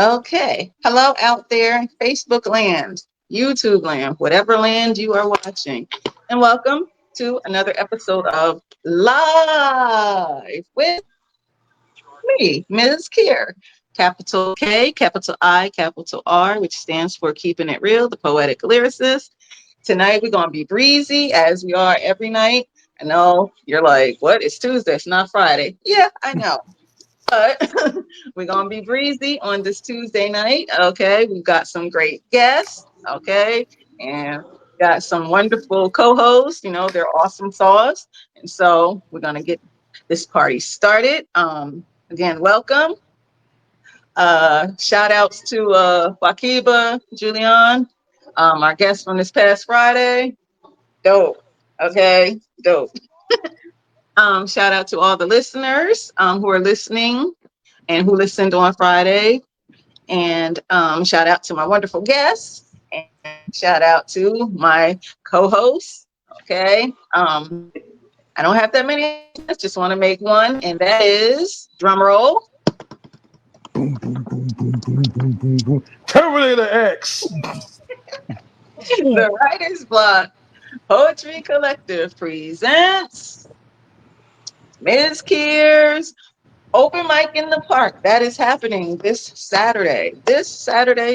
Okay. Hello out there, Facebook land, YouTube land, whatever land you are watching. And welcome to another episode of Live with me, Ms. KIR. Capital K, capital I, capital R, which stands for Keeping It Real, the poetic lyricist. Tonight we're going to be breezy as we are every night. I know you're like, what? It's Tuesday, it's not Friday. Yeah, I know. But we're going to be breezy on this Tuesday night. Okay. We've got some great guests. Okay. And got some wonderful co-hosts. You know, they're awesome sauce. And so we're going to get this party started. Again, welcome. Shout outs to Wakiba, Julian, our guest from this past Friday. Dope. Okay. Dope. Shout out to all the listeners who are listening and who listened on Friday. And shout out to my wonderful guests. And shout out to my co-hosts. Okay. I don't have that many. I just want to make one. And that is drum roll. Boom, boom, boom, boom, boom, boom, boom, boom. Terminator X. The Writer's Block Poetry Collective presents Mz.KIR's Open Mic in the Park. That is happening this Saturday,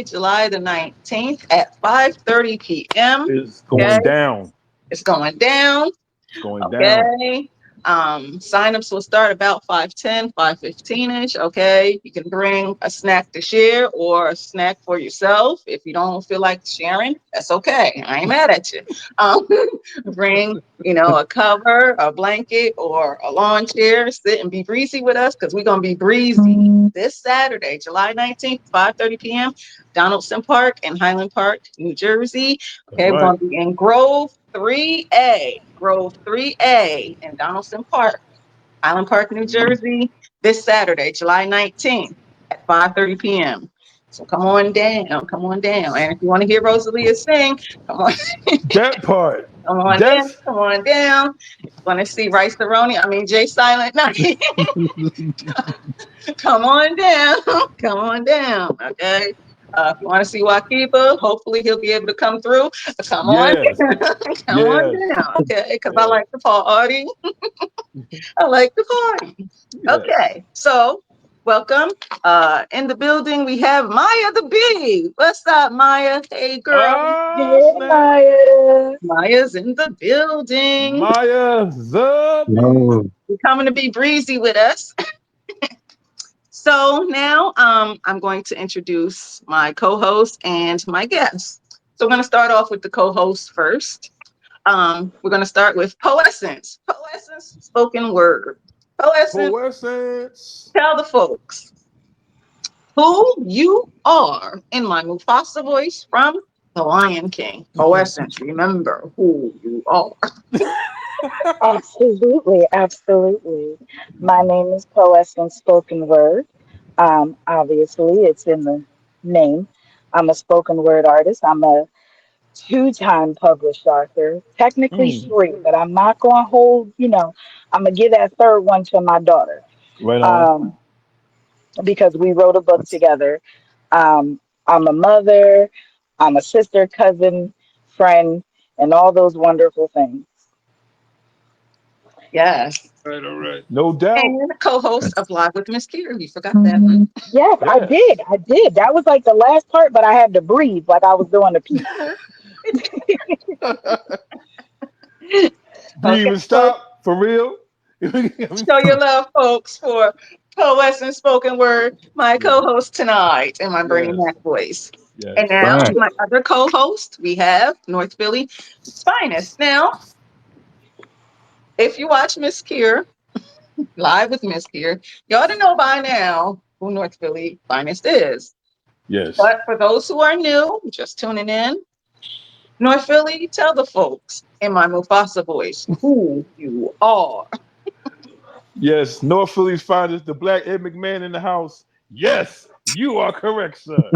July the 19th at 5:30 p.m. It's going down. It's going down. It's going down. Signups will start about 5:10, 5:15-ish. Okay. You can bring a snack to share or a snack for yourself. If you don't feel like sharing, that's okay. I ain't mad at you. Bring, a cover, a blanket, or a lawn chair. Sit and be breezy with us because we're gonna be breezy this Saturday, July 19th, 5:30 p.m. Donaldson Park in Highland Park, New Jersey. Okay, we're gonna be in Grove 3A in Donaldson Park, Highland Park, New Jersey, this Saturday, July 19th at 5:30 p.m. So come on down. And if you want to hear Rosalia sing, come on. That part. Come on down. If you want to see Rice Aroni, Jay Silent Night. Come on down. Okay. If you want to see Wakiba, hopefully he'll be able to come through. Come on down, okay? Because I like to party. I like to party. Yes. Okay, so welcome. In the building, we have Maya the Bee. What's up, Maya? Hey, girl. Hey, Maya. Maya's in the building. Maya the Bee. You're coming to be breezy with us. So now I'm going to introduce my co-host and my guest. So we're going to start off with the co-host first. We're going to start with Poessence. Poessence, spoken word. Poessence. Tell the folks who you are in my Mufasa voice from The Lion King. Poessence, remember who you are. Absolutely. My name is Poessence Spoken Word. Obviously, it's in the name. I'm a spoken word artist. I'm a 2-time published author. Technically 3, but I'm not going to hold, I'm going to give that third one to my daughter. Right on. Because we wrote a book together. I'm a mother. I'm a sister, cousin, friend, and all those wonderful things. Yes. All right. No doubt. And co-host of Live with Mz.KIR. You forgot that one. Yes, I did. That was like the last part, but I had to breathe like I was doing a piece. Breathe and stop, for real. Show your love, folks, for Poessence Spoken Word, my co-host tonight in my Bernie Mac voice. Yes. And now my other co-host, we have North Philly Finest. Now, if you watch Mz.KIR, Live with Mz.KIR, you ought to know by now who North Philly Finest is. Yes. But for those who are new, just tuning in, North Philly, tell the folks in my Mufasa voice who you are. Yes, North Philly's Finest, the Black Ed McMahon in the house. Yes, you are correct, sir.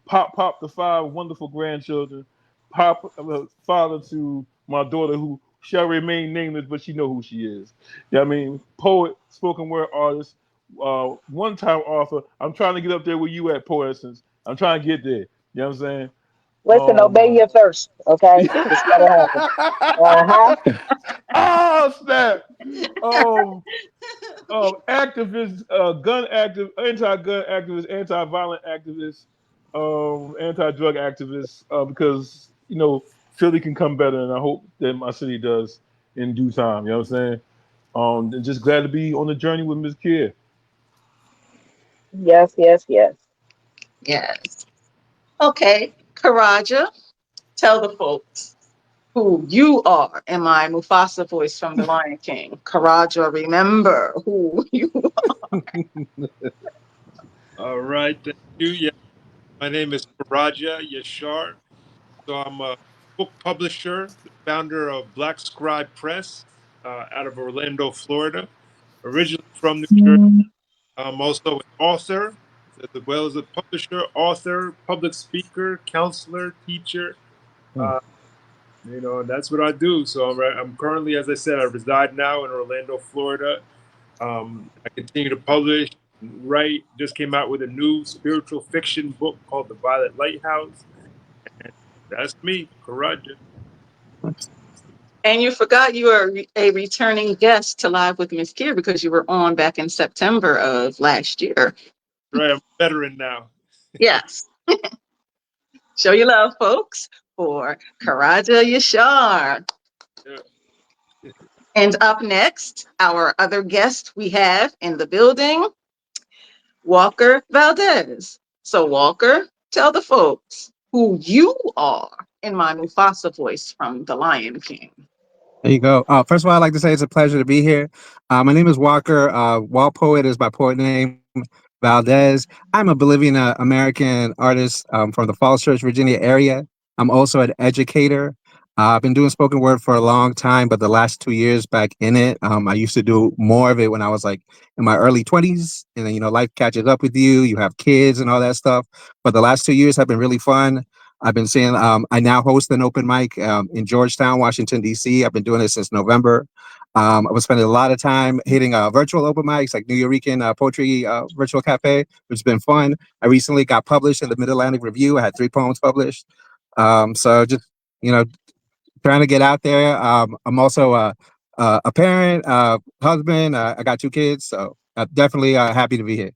Pop the 5 wonderful grandchildren. Father to my daughter who shall remain nameless, but she know who she is. Yeah, I mean, poet, spoken word artist, one-time author. I'm trying to get up there where you at, Poessence. I'm trying to get there. You know what I'm saying? Listen, obey your thirst, okay? Just let it happen. Uh-huh. Oh snap! Um, activist, gun active, anti-gun activist, anti-violent activist, anti-drug activist. Because Philly can come better, and I hope that my city does in due time. You know what I'm saying? And just glad to be on the journey with Mz.KIR. Yes, yes, yes. Yes. Okay, Karajah, tell the folks who you are. Am I Mufasa voice from The Lion King? Karajah, remember who you All right, thank you. Yeah, my name is Karajah Yashar. So I'm a book publisher, the founder of Black Scribe Press out of Orlando, Florida. Originally from New Jersey. I'm also an author, as well as a publisher, author, public speaker, counselor, teacher. Hmm. Uh, that's what I do. So I'm currently, as I said, I reside now in Orlando, Florida. I continue to publish, write. Just came out with a new spiritual fiction book called The Violet Lighthouse. And that's me, Karajah. and you forgot you are a returning guest to Live with Miss Kier because you were on back in September of last year. Right, I'm a veteran now. Yes. Show your love, folks, for Karajah Yashar. Yeah. And up next, our other guest we have in the building, Walker Valdez. So, Walker, tell the folks who you are in my Mufasa voice from The Lion King. There you go. First of all, I'd like to say it's a pleasure to be here. My name is Walker. Wall Poet is my poet name. Valdez. I'm a Bolivian American artist from the Falls Church, Virginia area. I'm also an educator. I've been doing spoken word for a long time, but the last 2 years back in it, I used to do more of it when I was like in my early 20s. And then, life catches up with you. You have kids and all that stuff. But the last 2 years have been really fun. I've been saying I now host an open mic in Georgetown, Washington, D.C. I've been doing this since November. I was spending a lot of time hitting virtual open mics like New Yorican Poetry Virtual Cafe, which has been fun. I recently got published in the Mid-Atlantic Review. I had 3 poems published. So just, you know, trying to get out there. I'm also a parent, husband. I got 2 kids. So definitely happy to be here.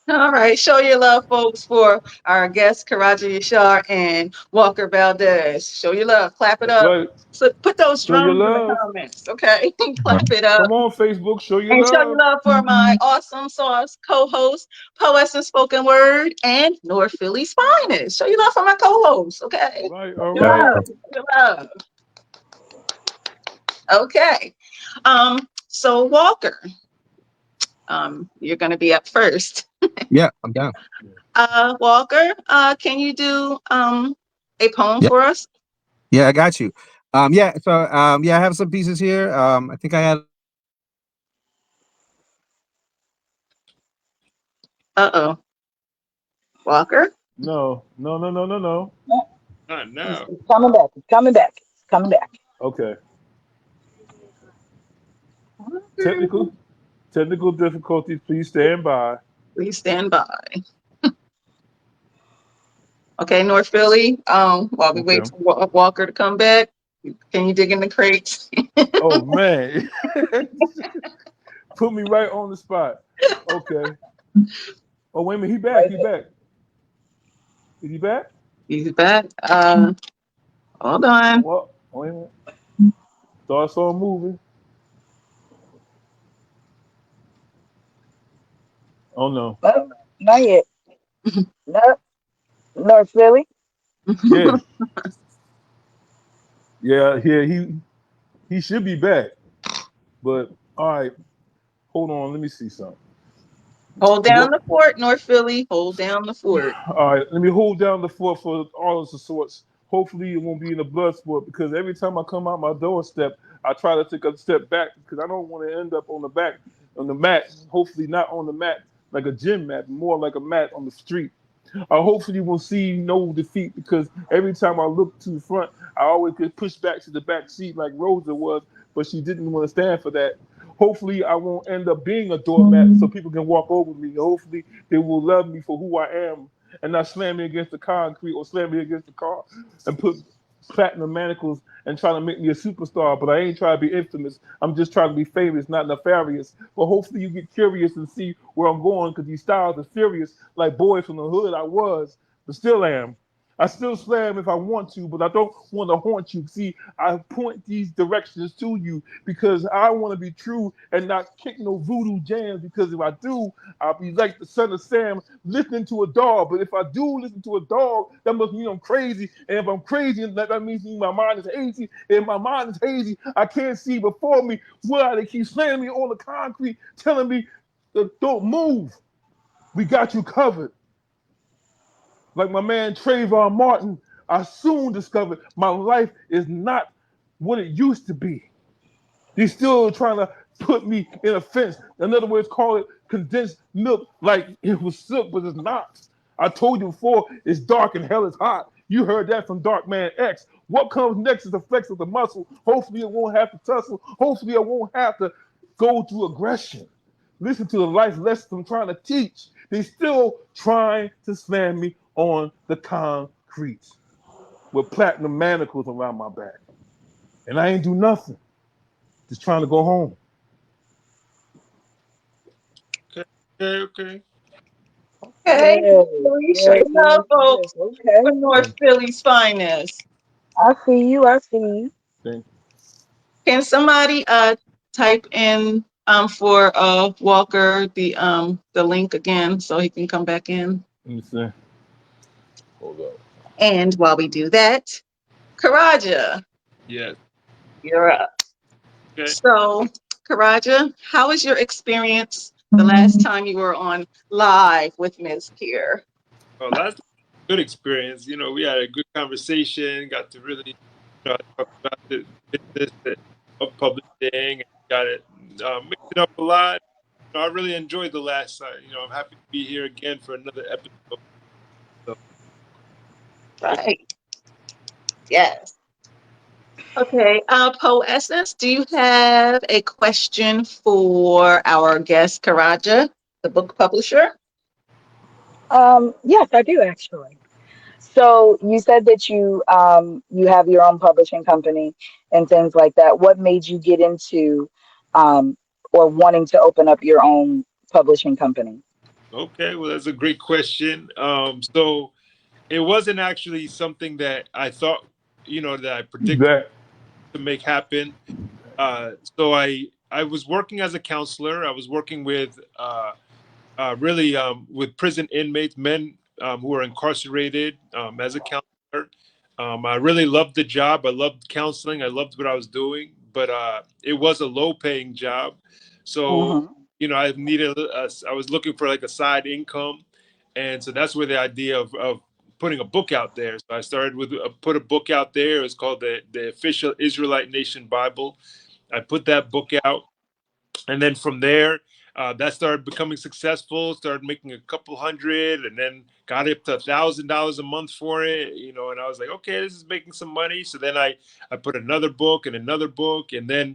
All right, show your love, folks, for our guests, Karajah Yashar and Walker Valdez. Show your love, clap it That's up. right. So put those Show your drums in the love. comments, okay? Clap it up. Come on, Facebook. Show your And show your love. love for my awesome sauce co-host, Poessence Spoken Word, and North Philly's finest. Show your love for my co-host, All okay? right. Show All your right. love. Show your love. Okay. So Walker, you're gonna be up first. Yeah, I'm down. Walker, can you do a poem Yeah, for us? yeah, I got you. Yeah, so yeah, I have some pieces here. I think I had Uh-oh. Walker? No. No. No. No. No. No. No, Not It's, now. it's coming back. It's coming back. It's coming back. Okay. Walker, Technical difficulties. Please stand by. please stand by. Okay, North Philly, while we wait Okay. for Walker to come back, can you dig in the crates? Oh man. Put me right on the spot. Okay. Oh wait a minute. He back. Right He there. back. Is he back? He's back. Hold on. What? Wait a minute. Starts on moving. Oh no. No, not yet. No, North Philly. Yeah. Yeah. Yeah. He should be back. But all right. Hold on. Let me see something. Hold down What? the fort, North Philly. Hold down the fort. All right, let me hold down the fort for all of the sorts. Hopefully, it won't be in a blood sport because every time I come out my doorstep, I try to take a step back because I don't want to end up on the mat. Hopefully, not on the mat like a gym mat, more like a mat on the street. I hopefully will see no defeat because every time I look to the front, I always get pushed back to the back seat like Rosa was, but she didn't want to stand for that. Hopefully, I won't end up being a doormat so people can walk over me. Hopefully, they will love me for who I am and not slam me against the concrete or slam me against the car and put platinum manacles and trying to make me a superstar. But I ain't trying to be infamous. I'm just trying to be famous, not nefarious. But hopefully you get curious and see where I'm going because these styles are furious like boys from the hood I was, but still am. I still slam if I want to, but I don't want to haunt you. See, I point these directions to you because I want to be true and not kick no voodoo jams. Because if I do, I'll be like the son of Sam listening to a dog. But if I do listen to a dog, that must mean I'm crazy. And if I'm crazy, that means my mind is hazy. And if my mind is hazy, I can't see before me. Why they keep slamming me on the concrete, telling me, don't move. We got you covered. Like my man Trayvon Martin, I soon discovered my life is not what it used to be. He's still trying to put me in a fence. In other words, call it condensed milk like it was silk, but it's not. I told you before, it's dark and hell is hot. You heard that from Dark Man X. What comes next is the flex of the muscle. Hopefully, it won't have to tussle. Hopefully, I won't have to go through aggression. Listen to the life lessons I'm trying to teach. They still trying to slam me on the concrete with platinum manacles around my back. And I ain't do nothing. Just trying to go home. Okay, okay. Okay, Yes, Philly, show yes, your love, yes, yes. folks. Okay. For North Thank Philly's finest. I see you. I see you. you. Thank Can somebody type in for Walker the link again so he can come back in? you. Let me see. Hold up. And while we do that, Karajah, Yes. you're up. Okay. So, Karajah, how was your experience the last time you were on live with Mz.KIR? Well, that's a good experience. We had a good conversation. Got to really, talk about the business of publishing, and got it mixed it up a lot. I really enjoyed the last time. I'm happy to be here again for another episode. So, good. Right. Yes. Okay. Poessence, do you have a question for our guest, Karajah, the book publisher? Yes, I do actually. So you said that you have your own publishing company and things like that. What made you get into um, or wanting to open up your own publishing company? Okay, well, that's a great question. So it wasn't actually something that I thought, that I predicted That. to make happen. So I was working as a counselor. I was working with really with prison inmates, men who are incarcerated as a counselor. I really loved the job. I loved counseling. I loved what I was doing, but it was a low-paying job. So Mm-hmm. I needed. I was looking for like a side income, and so that's where the idea of putting a book out there. So I started with put a book out there. It was called the Official Israelite Nation Bible. I put that book out, and then from there, that started becoming successful. Started making a couple hundred, and then got up to $1,000 a month for it. And I was like, okay, this is making some money. So then I put another book and another book, and then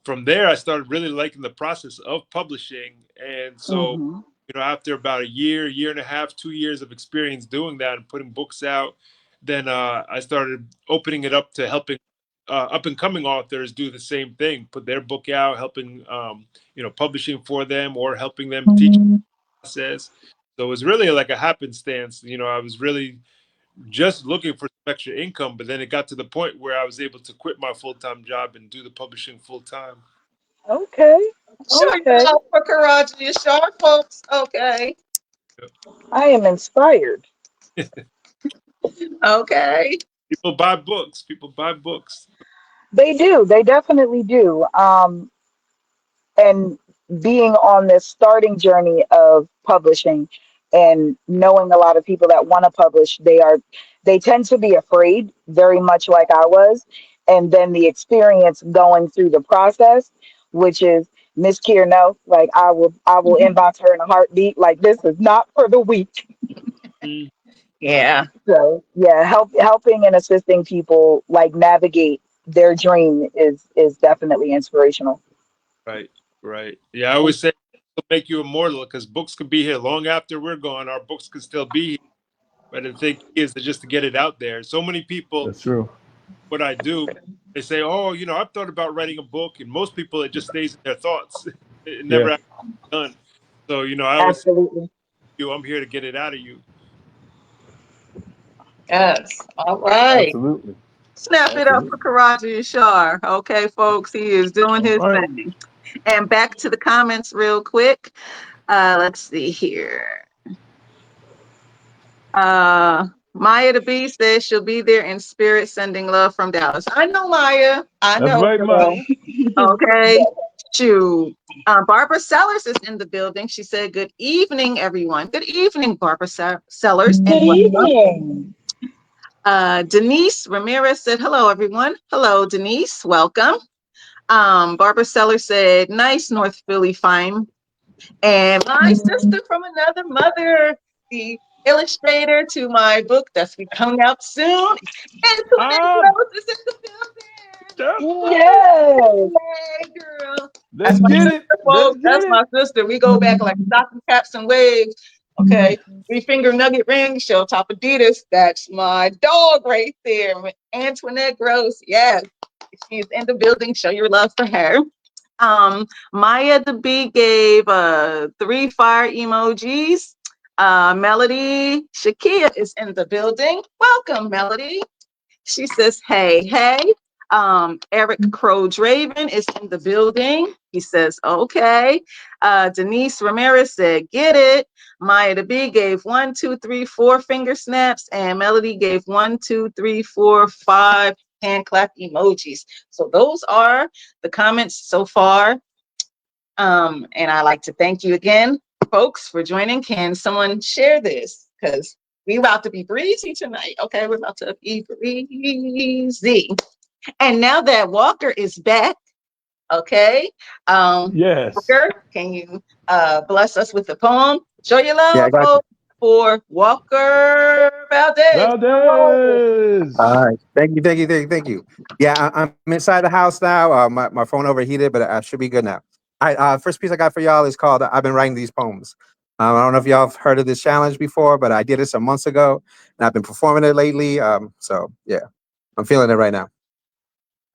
from there I started really liking the process of publishing. And so Mm-hmm. after about a year and a half, 2 years of experience doing that and putting books out, then I started opening it up to helping up and coming authors do the same thing, put their book out, helping publishing for them or helping them teach the process. So it was really like a happenstance. I was really just looking for some extra income, but then it got to the point where I was able to quit my full-time job and do the publishing full time. Okay. Show your Okay. love for Karajah Yashar, folks. Okay. I am inspired. Okay. People buy books. People buy books. They do. They definitely do. And being on this starting journey of publishing and knowing a lot of people that want to publish, they tend to be afraid, very much like I was. And then the experience going through the process, which is Mz.KIR, no, like I will inbox her in a heartbeat. Like this is not for the weak. Yeah. So yeah, helping and assisting people like navigate their dream is definitely inspirational. Right, right. Yeah, I always say it'll make you immortal because books could be here long after we're gone. Our books could still be here. But the thing is to just to get it out there. So many people, That's true. what I do, they say, "Oh, I've thought about writing a book," and most people it just stays in their thoughts. It Yeah, never actually done. So I always say, Absolutely. I'm here to get it out of you." Yes. All right. absolutely, Snap it up for absolutely. Karajah Yashar. Okay, folks, he is doing All his right. thing. And back to the comments real quick. Let's see here. Maya the Bee says she'll be there in spirit, sending love from Dallas. I know Maya. I That's know, right, girl. Maya. Okay. Shoot. Barbara Sellers is in the building. She said, "Good evening, everyone." Good evening, Barbara Sellers, and Good welcome. evening. Denise Ramirez said, "Hello, everyone." Hello, Denise. Welcome. Barbara Sellers said, "Nice North Philly fine." And my sister from another mother, the illustrator to my book that's be coming out soon, Antoinette Ah, Rose is in the building. that's right. Yes. Hey, girl. Let's That's my get it. sister, Let's folks. That's get it. my sister. We go back like stocking caps and waves. Okay. 3 finger nugget ring, show top Adidas. That's my dog right there. Antoinette Gross. Yes. She's in the building. Show your love for her. Maya the Bee gave 3 fire emojis. Melody Shakia is in the building. Welcome, Melody. She says, "Hey, hey." Eric Crow Draven is in the building. He says, "Okay." Denise Ramirez said, "Get it." Maya the Bee gave 1, 2, 3, 4 finger snaps, and Melody gave 1, 2, 3, 4, 5 hand clap emojis. So those are the comments so far. And I like to thank you again, folks, for joining. Can someone share this? Because we're about to be breezy tonight. Okay, we're about to be breezy. And now that Walker is back, okay, Yes. Walker, can you bless us with a poem? Show your Yeah, I love, got you. folks, for Walker Valdez. Go. Valdez. All right. Thank you, thank you, thank you, thank you. Yeah, I'm inside the house now. My phone overheated, but I should be good now. All right. First piece I got for y'all is called "I've Been Writing These Poems." I don't know if y'all have heard of this challenge before, but I did it some months ago, and I've been performing it lately. So yeah, I'm feeling it right now.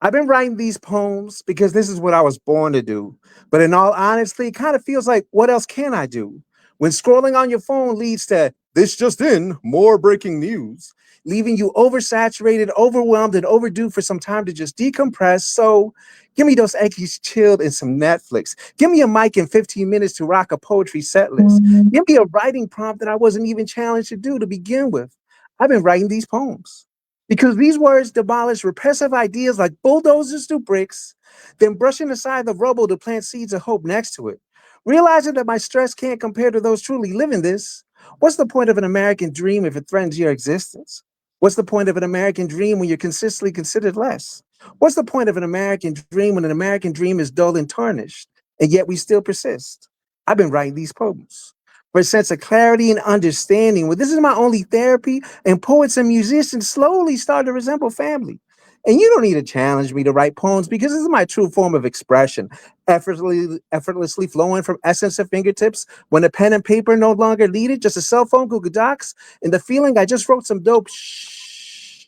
I've been writing these poems because this is what I was born to do. But in all honesty, it kind of feels like, what else can I do? When scrolling on your phone leads to "this just in, more breaking news," leaving you oversaturated, overwhelmed, and overdue for some time to just decompress. So give me those eggies chilled and some Netflix. Give me a mic in 15 minutes to rock a poetry set list. Give me a writing prompt that I wasn't even challenged to do to begin with. I've been writing these poems because these words demolish repressive ideas like bulldozers do bricks, then brushing aside the rubble to plant seeds of hope next to it. Realizing that my stress can't compare to those truly living this. What's the point of an American dream if it threatens your existence? What's the point of an American dream when you're consistently considered less? What's the point of an American dream when an American dream is dull and tarnished, and yet we still persist? I've been writing these poems for a sense of clarity and understanding. Well, this is my only therapy, and poets and musicians slowly start to resemble family. And you don't need to challenge me to write poems because this is my true form of expression, effortlessly flowing from essence of fingertips when a pen and paper no longer needed, just a cell phone, Google Docs, and the feeling I just wrote some dope shh,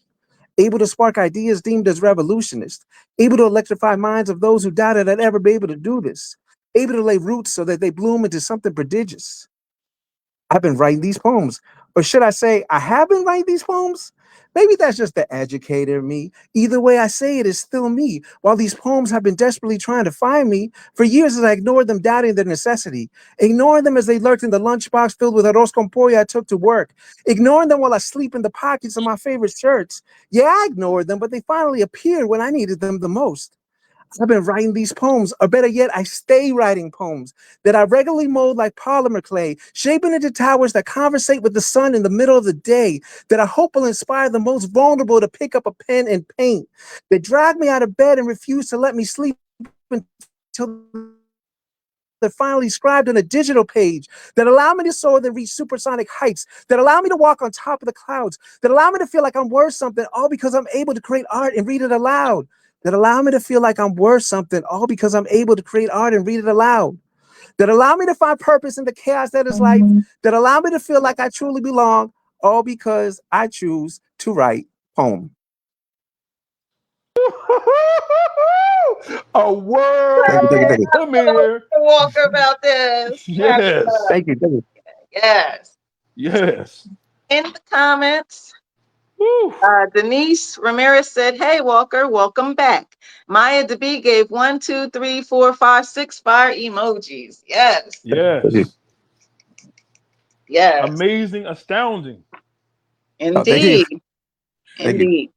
able to spark ideas deemed as revolutionists, able to electrify minds of those who doubted I'd ever be able to do this, able to lay roots so that they bloom into something prodigious. I've been writing these poems. Or should I say, I have been writing these poems? Maybe that's just the educator in me. Either way I say it is still me. While these poems have been desperately trying to find me, for years as I ignored them, doubting their necessity, ignoring them as they lurked in the lunchbox filled with arroz con pollo I took to work, ignoring them while I sleep in the pockets of my favorite shirts. Yeah, I ignored them, but they finally appeared when I needed them the most. I've been writing these poems, or better yet, I stay writing poems that I regularly mold like polymer clay, shaping into towers that conversate with the sun in the middle of the day, that I hope will inspire the most vulnerable to pick up a pen and paint, that drag me out of bed and refuse to let me sleep until that finally scribed on a digital page, that allow me to soar and reach supersonic heights, that allow me to walk on top of the clouds, that allow me to feel like I'm worth something, all because I'm able to create art and read it aloud, that allow me to feel like I'm worth something, all because I'm able to create art and read it aloud, that allow me to find purpose in the chaos that is life, that allow me to feel like I truly belong, all because I choose to write poem. A Thank you, thank you, world thank you. premiere. Walker Valdez. Clap it Yes. up. Thank you, thank you. Yes. Yes. In the comments, Woo. Denise Ramirez said, "Hey Walker, welcome back." Maya DeB gave 1, 2, 3, 4, 5, 6 fire emojis. Yes, Thank you. Yes. yes, Amazing, astounding. Oh, thank you. indeed, Thank you.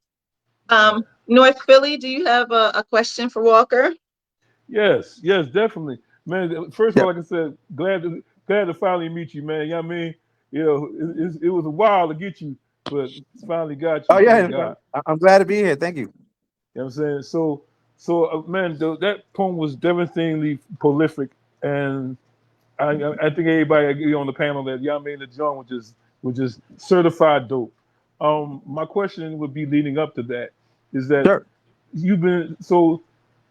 indeed. North Philly, do you have a question for Walker? Yes, yes, definitely. Man, first of Yeah. all, like I said, glad to finally meet you, man. You know what I mean? You know, it was a while to get you, but finally got Oh you. yeah, Thank God. I'm glad to be here. Thank you. You know what I'm saying? So, man, that poem was devastatingly prolific, and I think everybody agree on the panel that, you know what I mean, the John was just certified dope. My question would be leading up to that is that Sure. you've been so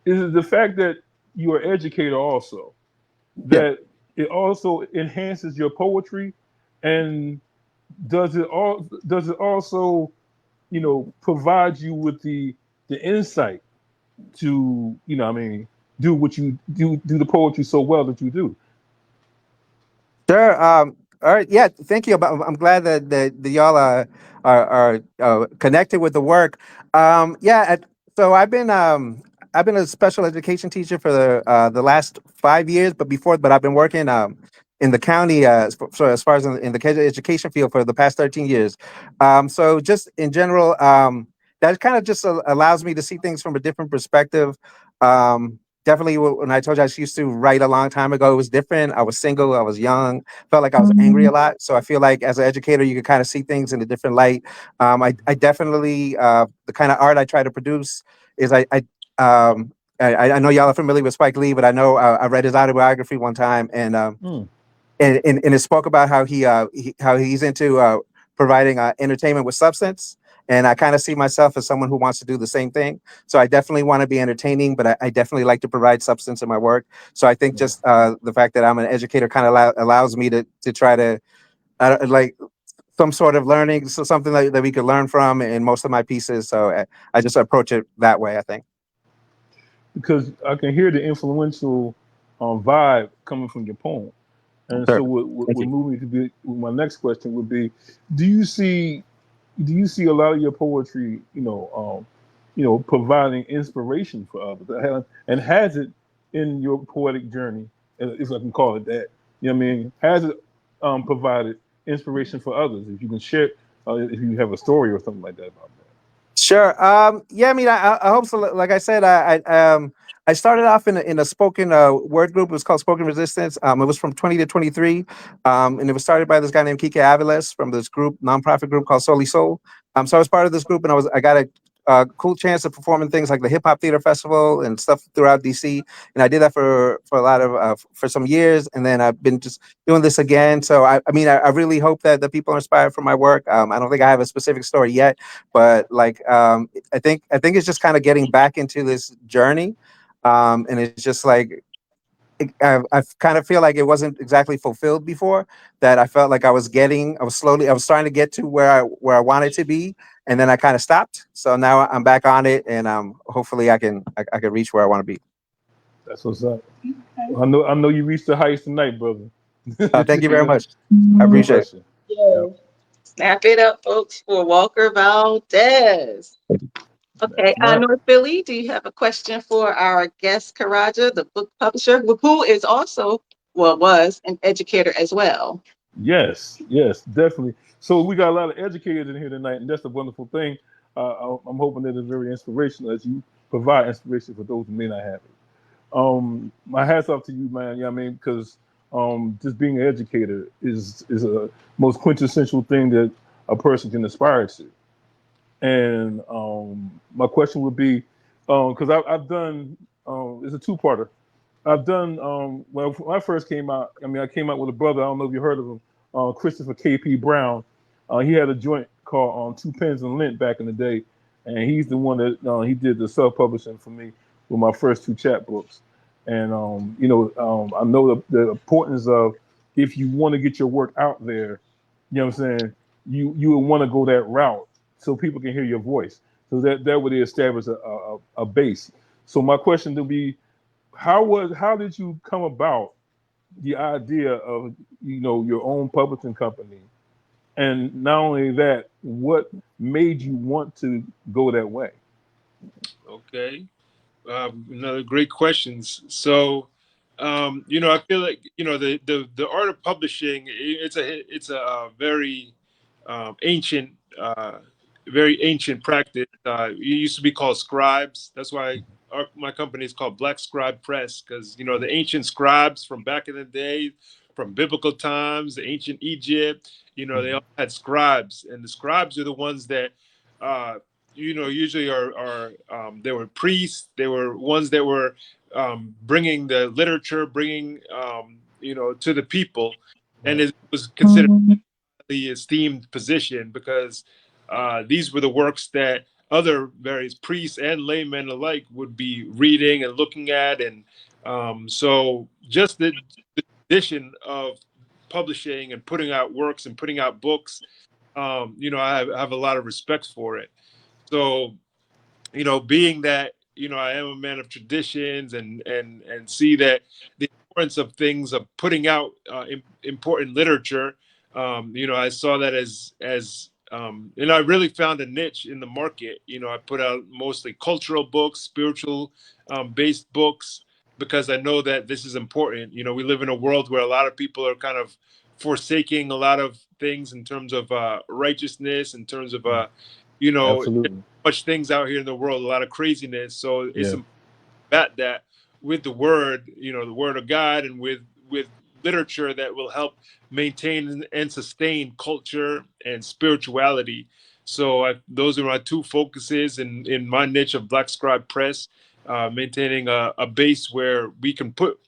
is it the fact that you are an educator also Yeah. that it also enhances your poetry, and does it also, provide you with the insight to, I mean, do what you do the poetry so well that you do. Sure. All right. Yeah. Thank you. I'm glad that y'all are connected with the work. Yeah. So I've been a special education teacher for the last 5 years, but I've been working in the county so as far as in the education field for the past 13 years. So just in general, that kind of just allows me to see things from a different perspective. Definitely when I told you I used to write a long time ago, it was different. I was single, I was young, felt like I was angry a lot. So I feel like as an educator, you can kind of see things in a different light. I definitely, the kind of art I try to produce is I know y'all are familiar with Spike Lee, but I know I read his autobiography one time, Mm. and it spoke about how he's into providing entertainment with substance. And I kind of see myself as someone who wants to do the same thing. So I definitely want to be entertaining, but I definitely like to provide substance in my work. So I think Yeah. just the fact that I'm an educator kind of allows me to try to like some sort of learning, so something that we could learn from in most of my pieces. So I just approach it that way, I think. Because I can hear the influential vibe coming from your poem. And Sure. so what Thank would you. move me to be my next question would be, do you see do you see a lot of your poetry, providing inspiration for others, and has it in your poetic journey, if I can call it that? You know what I mean? Has it provided inspiration for others? If you can share, if you have a story or something like that about that. Sure. Yeah. I mean, I hope so. Like I said, I started off in a spoken word group. It was called Spoken Resistance. It was from 20 to 23, and it was started by this guy named Kike Aviles from this group, nonprofit group called Soli Soul. So I was part of this group, and I got a cool chance of performing things like the Hip Hop Theater Festival and stuff throughout DC. And I did that for a lot of for some years, and then I've been just doing this again. So I mean, I really hope that the people are inspired from my work. I don't think I have a specific story yet, but like I think it's just kind of getting back into this journey, and it's just like I kind of feel like it wasn't exactly fulfilled before. That I felt like I was starting to get to where I wanted to be, and then I kind of stopped. So now I'm back on it, and hopefully I can reach where I want to be. That's what's up. I know you reached the heights tonight, brother. Thank you very much. I No appreciate it. question. Yeah, Yes. Snap it up, folks, for Walker Valdez. that's Okay, not. North Philly, do you have a question for our guest, Karajah, the book publisher, who is also, well, was an educator as well? Yes, yes, definitely. So we got a lot of educators in here tonight, and that's the wonderful thing. I'm hoping that it's very inspirational as you provide inspiration for those who may not have it. My hats off to you, man. You know what I mean? Because just being an educator is a most quintessential thing that a person can aspire to. And my question would be, because I've done, it's a two-parter. I've done well when I first came out. I mean, I came out with a brother. I don't know if you heard of him, Christopher K.P. Brown. He had a joint called Two Pens and Lint back in the day, and he's the one that he did the self publishing for me with my first two chapbooks. And I know the importance of, if you want to get your work out there, you know what I'm saying. You would want to go that route so people can hear your voice. So that would establish a base. So my question to be, how did you come about the idea of your own publishing company, and not only that, what made you want to go that way? Okay. Another great questions. So, I feel like the art of publishing. It's a very ancient, very ancient practice. It used to be called scribes. That's why my company is called Black Scribe Press, because the ancient scribes from back in the day, from biblical times, the ancient Egypt. They all had scribes, and the scribes are the ones that. Usually they were priests. They were ones that were bringing the literature, bringing to the people, and Right. it was considered the esteemed position because these were the works that other various priests and laymen alike would be reading and looking at, and so just the tradition of publishing and putting out works and putting out books, I have a lot of respect for it. So, being that I am a man of traditions, and see that the importance of things, of putting out important literature. I saw that and I really found a niche in the market. I put out mostly cultural books, spiritual based books, because I know that this is important. We live in a world where a lot of people are kind of forsaking a lot of things in terms of righteousness, in terms of you know Absolutely. much things out here in the world, a lot of craziness. So it's Yeah. important that with the word, the word of God, and with literature that will help maintain and sustain culture and spirituality. So those are my two focuses in my niche of Black Scribe Press, maintaining a base where we can put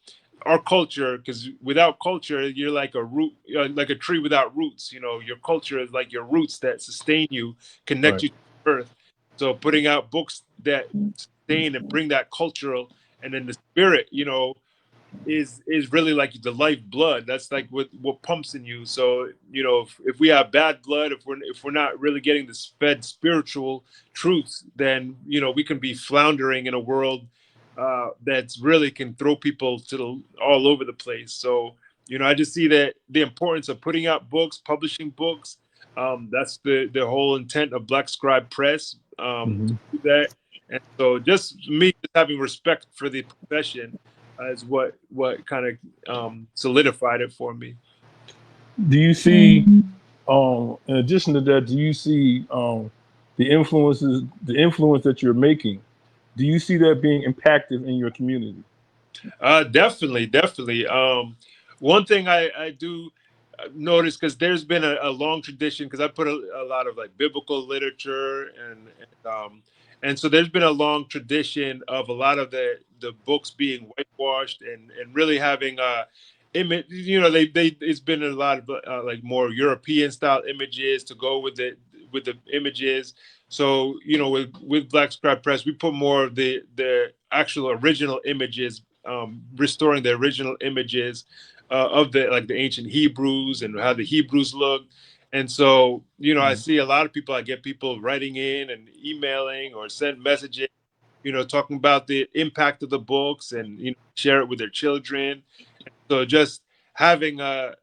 our culture, because without culture you're like a root, like a tree without roots. Your culture is like your roots that sustain you, connect Right. you to the earth. So putting out books that sustain and bring that cultural, and then the spirit, is really like the lifeblood. That's like what pumps in you. So if we have bad blood, if we're not really getting this fed spiritual truths, then we can be floundering in a world that's really can throw people all over the place. So I just see that the importance of putting out books, publishing books. That's the whole intent of Black Scribe Press, to Hmm. do that. And so just me just having respect for the profession is what kind of solidified it for me. Do you see, in addition to that, do you see the influence that you're making? Do you see that being impacted in your community? Definitely, definitely. One thing I do notice, because there's been a long tradition, because I put a lot of like biblical literature, and so there's been a long tradition of a lot of the books being whitewashed, and really having image. They it's been a lot of like more European style images to go with the images. So with Black Scribe Press, we put more of the actual original images, restoring the original images of the ancient Hebrews and how the Hebrews looked. And so I see a lot of people. I get people writing in and emailing or send messages, talking about the impact of the books, and share it with their children. So just having I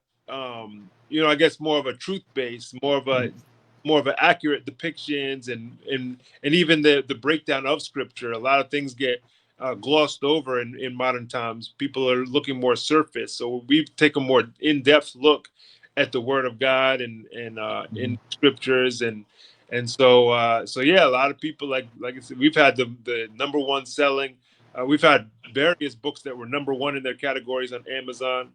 guess more of a truth base, more of an accurate depictions, and even the breakdown of scripture. A lot of things get glossed over in modern times. People are looking more surface, so we've taken a more in-depth look at the Word of God and Mhm. in scriptures, and so yeah, a lot of people, like I said, we've had the number one selling. We've had various books that were number one in their categories on Amazon,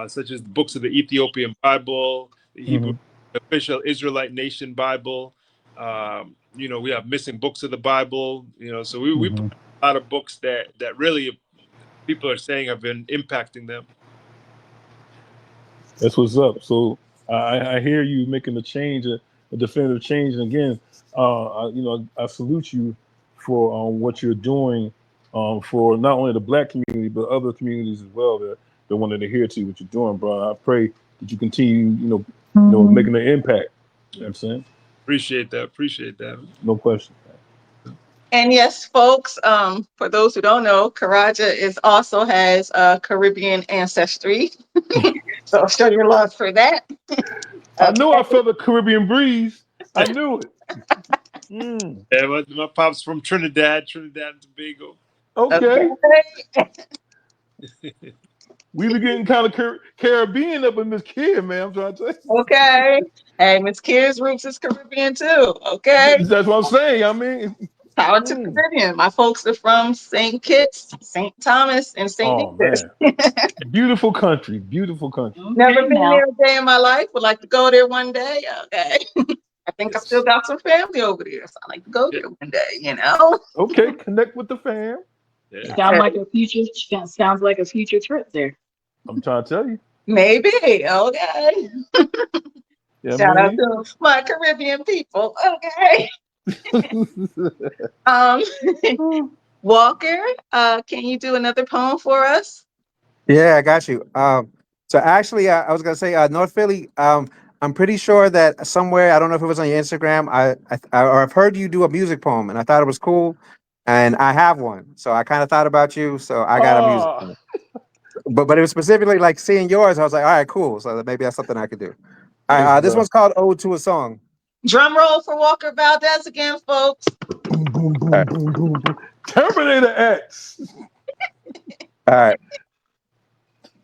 such as the books of the Ethiopian Bible, the Hebrew Mhm. official Israelite Nation Bible. We have missing books of the Bible. So we put Mhm. a lot of books that really people are saying have been impacting them. That's what's up. So I hear you making a change, a definitive change. And again, I salute you for what you're doing for not only the Black community but other communities as well that wanted to hear to what you're doing, bro. I pray that you continue, making an impact. You know what I'm saying? Appreciate that. Appreciate that. No question. And yes, folks, for those who don't know, Karajah is also has Caribbean ancestry. So show your love for that. I Okay. knew I felt the Caribbean breeze. I knew it. Mm. Yeah, my pop's from Trinidad and Tobago. Okay. Okay. We be getting kind of Caribbean up in Mz.KIR, man. I'm trying to tell you. Okay. Hey, Mz.KIR's roots is Caribbean too. Okay. That's what I'm saying. I mean, Power to mm. Caribbean. My folks are from St. Kitts, St. Thomas, and St. Oh Nicholas. man, beautiful country, beautiful country. Never Okay, been now. there a day in my life. Would like to go there one day. Okay. I think I still Yes. got some family over there. So I like to go Yeah. there one day. Okay, connect with the fam. Yeah. Sounds like a future trip there. I'm trying to tell you. Maybe. Okay. Yeah, I Shout out mean. to my Caribbean people. Okay. Um, Walker, can you do another poem for us? Yeah, I got you. So actually, I was gonna say North Philly. I'm pretty sure that somewhere, I don't know if it was on your Instagram, or I've heard you do a music poem, and I thought it was cool, and I have one. So I kind of thought about you, so I got a music Oh, poem. But it was specifically like seeing yours. I was like, all right, cool. So maybe that's something I could do. All hey, right, this bro. one's called "Ode to a Song." Drum roll for Walker Valdez again, folks. Boom, boom, All boom, right, boom, boom, boom. Terminator X. all right.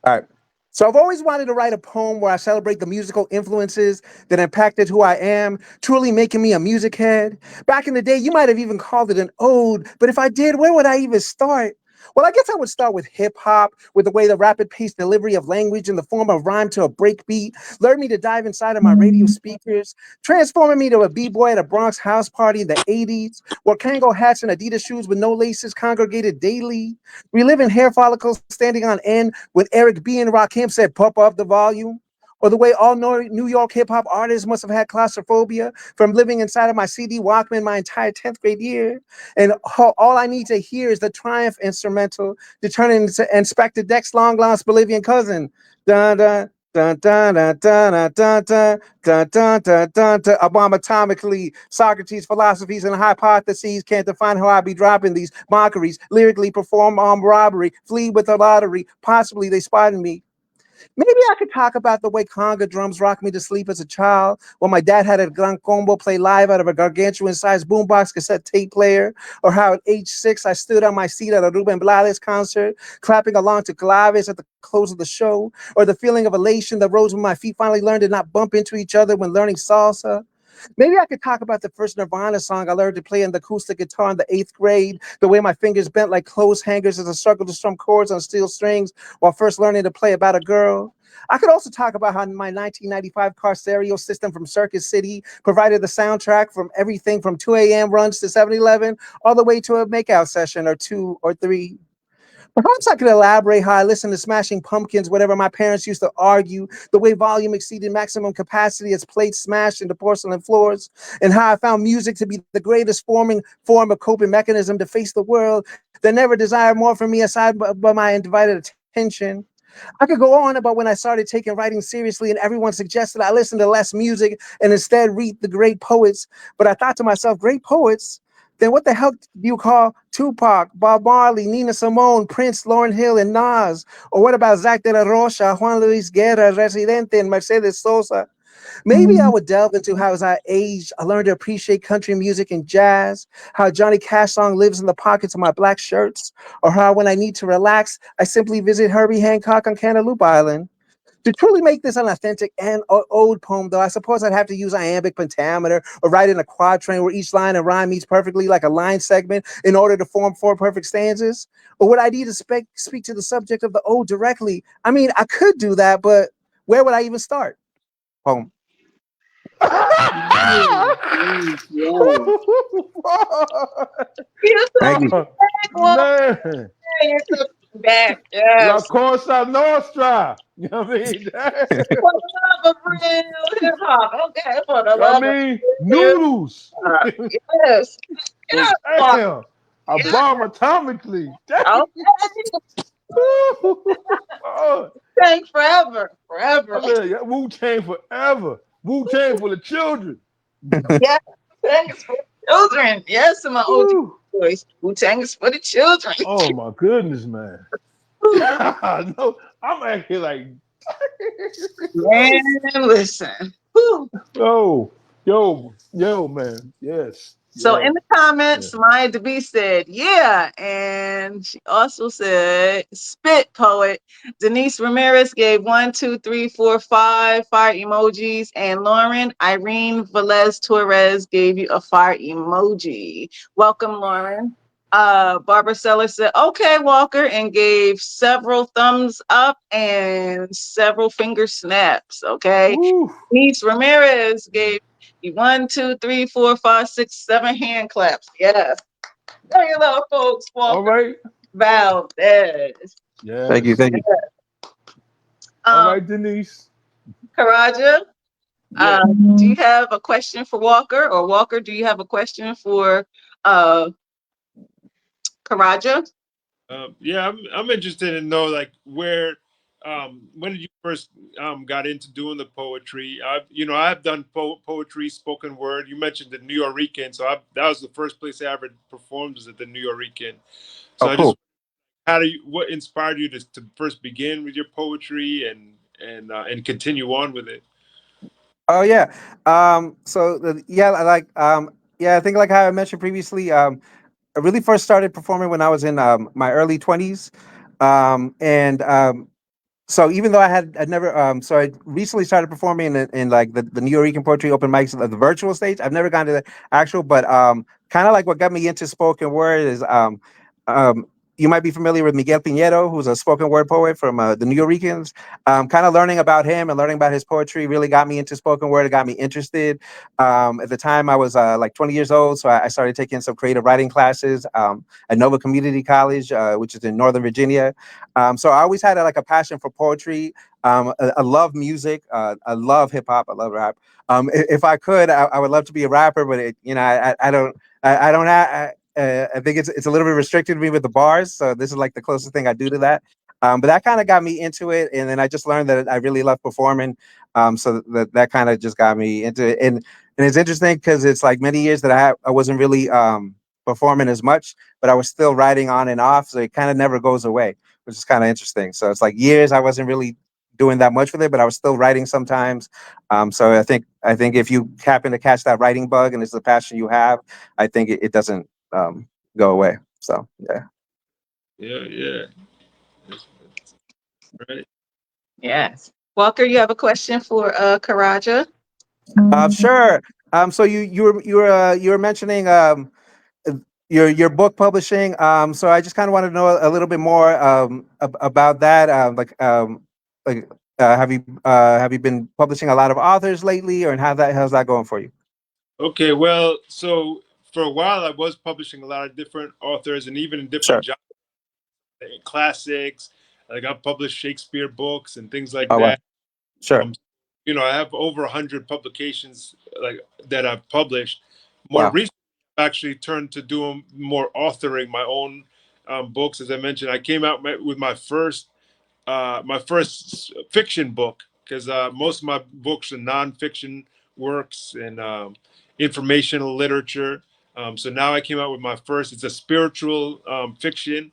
All right. So I've always wanted to write a poem where I celebrate the musical influences that impacted who I am, truly making me a music head. Back in the day, you might have even called it an ode, but if I did, where would I even start? Well, I guess I would start with hip hop, with the way the rapid paced delivery of language in the form of rhyme to a break beat lured me to dive inside of my radio speakers, transforming me to a b-boy at a Bronx house party in the 80s, where Kango hats and Adidas shoes with no laces congregated daily, reliving hair follicles standing on end when Eric B. and Rakim said, "Pump up the volume." Or the way all New York hip hop artists must have had claustrophobia from living inside of my CD Walkman my entire 10th grade year. And all I need to hear is the Triumph instrumental to turn into Inspector Deck's long lost Bolivian cousin. Dun dun. Dun dun dun dun dun dun dun dun dun dun dun. A bomb atomically. Socrates' philosophies and hypotheses can't define how I be dropping these mockeries. Lyrically perform armed robbery. Flee with the lottery. Possibly they spotted me. Maybe I could talk about the way conga drums rocked me to sleep as a child, while my dad had a gran combo play live out of a gargantuan-sized boombox cassette tape player, or how at age 6 I stood on my seat at a Ruben Blades concert, clapping along to claves at the close of the show, or the feeling of elation that rose when my feet finally learned to not bump into each other when learning salsa. Maybe I could talk about the first Nirvana song I learned to play on the acoustic guitar in the 8th grade, the way my fingers bent like clothes hangers as I struggled to strum chords on steel strings while first learning to play About a Girl. I could also talk about how my 1995 car stereo system from Circus City provided the soundtrack from everything from 2 a.m. runs to 7-Eleven all the way to a makeout session or 2 or 3. Perhaps I could elaborate how I listened to Smashing Pumpkins, whatever my parents used to argue, the way volume exceeded maximum capacity as plates smashed into porcelain floors, and how I found music to be the greatest form of coping mechanism to face the world that never desired more from me aside but my undivided attention. I could go on about when I started taking writing seriously and everyone suggested I listen to less music and instead read the great poets. But I thought to myself, great poets? Then what the hell do you call Tupac, Bob Marley, Nina Simone, Prince, Lauryn Hill, and Nas? Or what about Zach de la Rocha, Juan Luis Guerra, Residente, and Mercedes Sosa? Maybe I would delve into how, as I aged, I learned to appreciate country music and jazz, how Johnny Cash song lives in the pockets of my black shirts, or how when I need to relax, I simply visit Herbie Hancock on Cantaloupe Island. To truly make this an authentic and ode poem, though, I suppose I'd have to use iambic pentameter or write in a quatrain where each line and rhyme meets perfectly like a line segment in order to form 4 perfect stanzas. Or would I need to speak to the subject of the ode directly? I mean, I could do that, but where would I even start? Poem. Yes, yes, yes. You're so Thank you. Oh big, Walker. man. You're so Back, La yes. Cosa Nostra. You know what I mean? For the love of real hip hop. Okay, for the I love of mean, real hip noodles. hop. Yes. Oh, Yes, Walker. damn. I Yes. bomb atomically. Damn. Okay. Oh, Thank forever. I Forever. mean, Wu-Tang forever. Wu-Tang for the children. Yes. Tang is for the children. Yes, in my OG Woo. voice. Wu-Tang is for the children. Oh my goodness, man. No, I'm actually like, Man, listen. Whew. yo, yo, man. Yes, So yeah, in the yeah. comments, Maya DeB said, yeah. And she also said, spit poet. Denise Ramirez gave 1, 2, 3, 4, 5 fire emojis. And Lauren Irene Velez Torres gave you a fire emoji. Welcome, Lauren. Barbara Seller said, okay, Walker, and gave several thumbs up and several finger snaps. Okay. Woo. Denise Ramirez gave 1, 2, 3, 4, 5, 6, 7 hand claps. Yes. Tell your little folks, All Walker right. Valdez. Thank you. Yes. Thank you. All Um, right, Denise. Karaja, Yeah. do you have a question for Walker? Or Walker, do you have a question for uh Karaja? Yeah, I'm interested in know like where, when did you first got into doing the poetry? I've done poetry, spoken word. You mentioned the New Yorican, so that was the first place I ever performed was at the New Yorican. So Oh, I just cool. what inspired you to first begin with your poetry and continue on with it? Oh yeah. Yeah, yeah, I think like how I mentioned previously, I really first started performing when I was in my early 20s. And So even though I never so I recently started performing in like the New York Poetry Open Mics, the virtual stage. I've never gone to the actual, but kind of like what got me into spoken word is um you might be familiar with Miguel Piñero, who's a spoken word poet from the New Yorkers. Kind of learning about him and learning about his poetry really got me into spoken word. It got me interested. At the time, I was like 20 years old, so I started taking some creative writing classes at Nova Community College, which is in Northern Virginia. So I always had like a passion for poetry. I love music. I love hip hop. I love rap. If I could, I would love to be a rapper, but I don't. I don't have. I think it's a little bit restricted to me with the bars. So this is like the closest thing I do to that. But that kind of got me into it, and then I just learned that I really love performing. So that kind of just got me into it, and it's interesting because it's like many years that I wasn't really performing as much, but I was still writing on and off, so it kind of never goes away, which is kind of interesting. So it's like years I wasn't really doing that much with it, but I was still writing sometimes. So I think if you happen to catch that writing bug and it's the passion you have, I think it doesn't go away. So yeah. Yeah, yeah, right. Yes. Walker, you have a question for Karaja? Sure. So you were mentioning uh, your book publishing. So I just kind of want to know a little bit more about that. Like have you been publishing a lot of authors lately, or and how's that going for you? Okay, well, so for a while I was publishing a lot of different authors and even in different Sure. genres, classics. Like I published Shakespeare books and things like Oh wow. that. Sure. Um, I have over 100 publications like that I've published. More Wow. recently, I've actually turned to doing more authoring my own books. As I mentioned, I came out with my first fiction book because most of my books are nonfiction works and informational literature. So now I came out with my first. It's a spiritual fiction,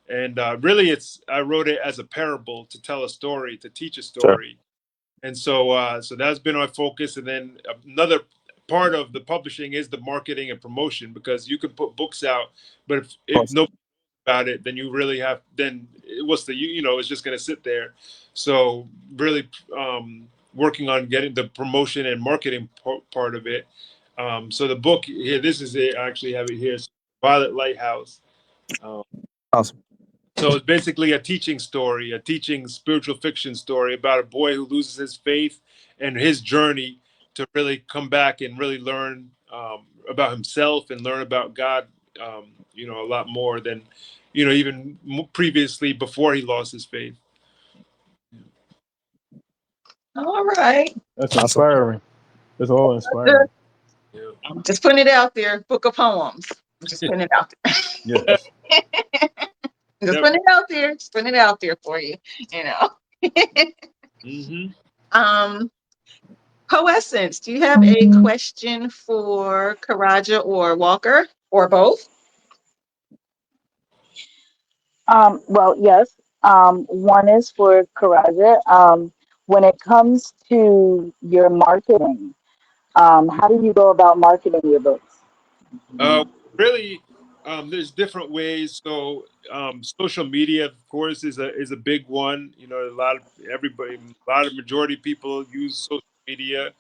and really, I wrote it as a parable to tell a story, to teach a Sure. story, and so that's been our focus. And then another part of the publishing is the marketing and promotion because you can put books out, but if Awesome. no about it, then you really have then what's the it's just going to sit there. So really working on getting the promotion and marketing part of it. So the book here, this is it. I actually have it here. It's Violet Lighthouse. Um, Awesome. so it's basically a teaching story, a teaching spiritual fiction story about a boy who loses his faith and his journey to really come back and really learn about himself and learn about God. A lot more than even previously before he lost his faith. All right. That's Awesome. inspiring. That's all Good. inspiring. Yeah. I'm just putting it out there. Book of poems. I'm just putting it out there. Yes. Just putting it out there. Just putting it out there for you. You know. Mm-hmm. um, Poessence, do you have a question for Karajah or Walker or both? Well, yes. One is for Karaja. When it comes to your marketing, how do you go about marketing your books? Uh, really, there's different ways. So, social media, of course, is a big one. A lot of everybody, a lot of majority of people use social media.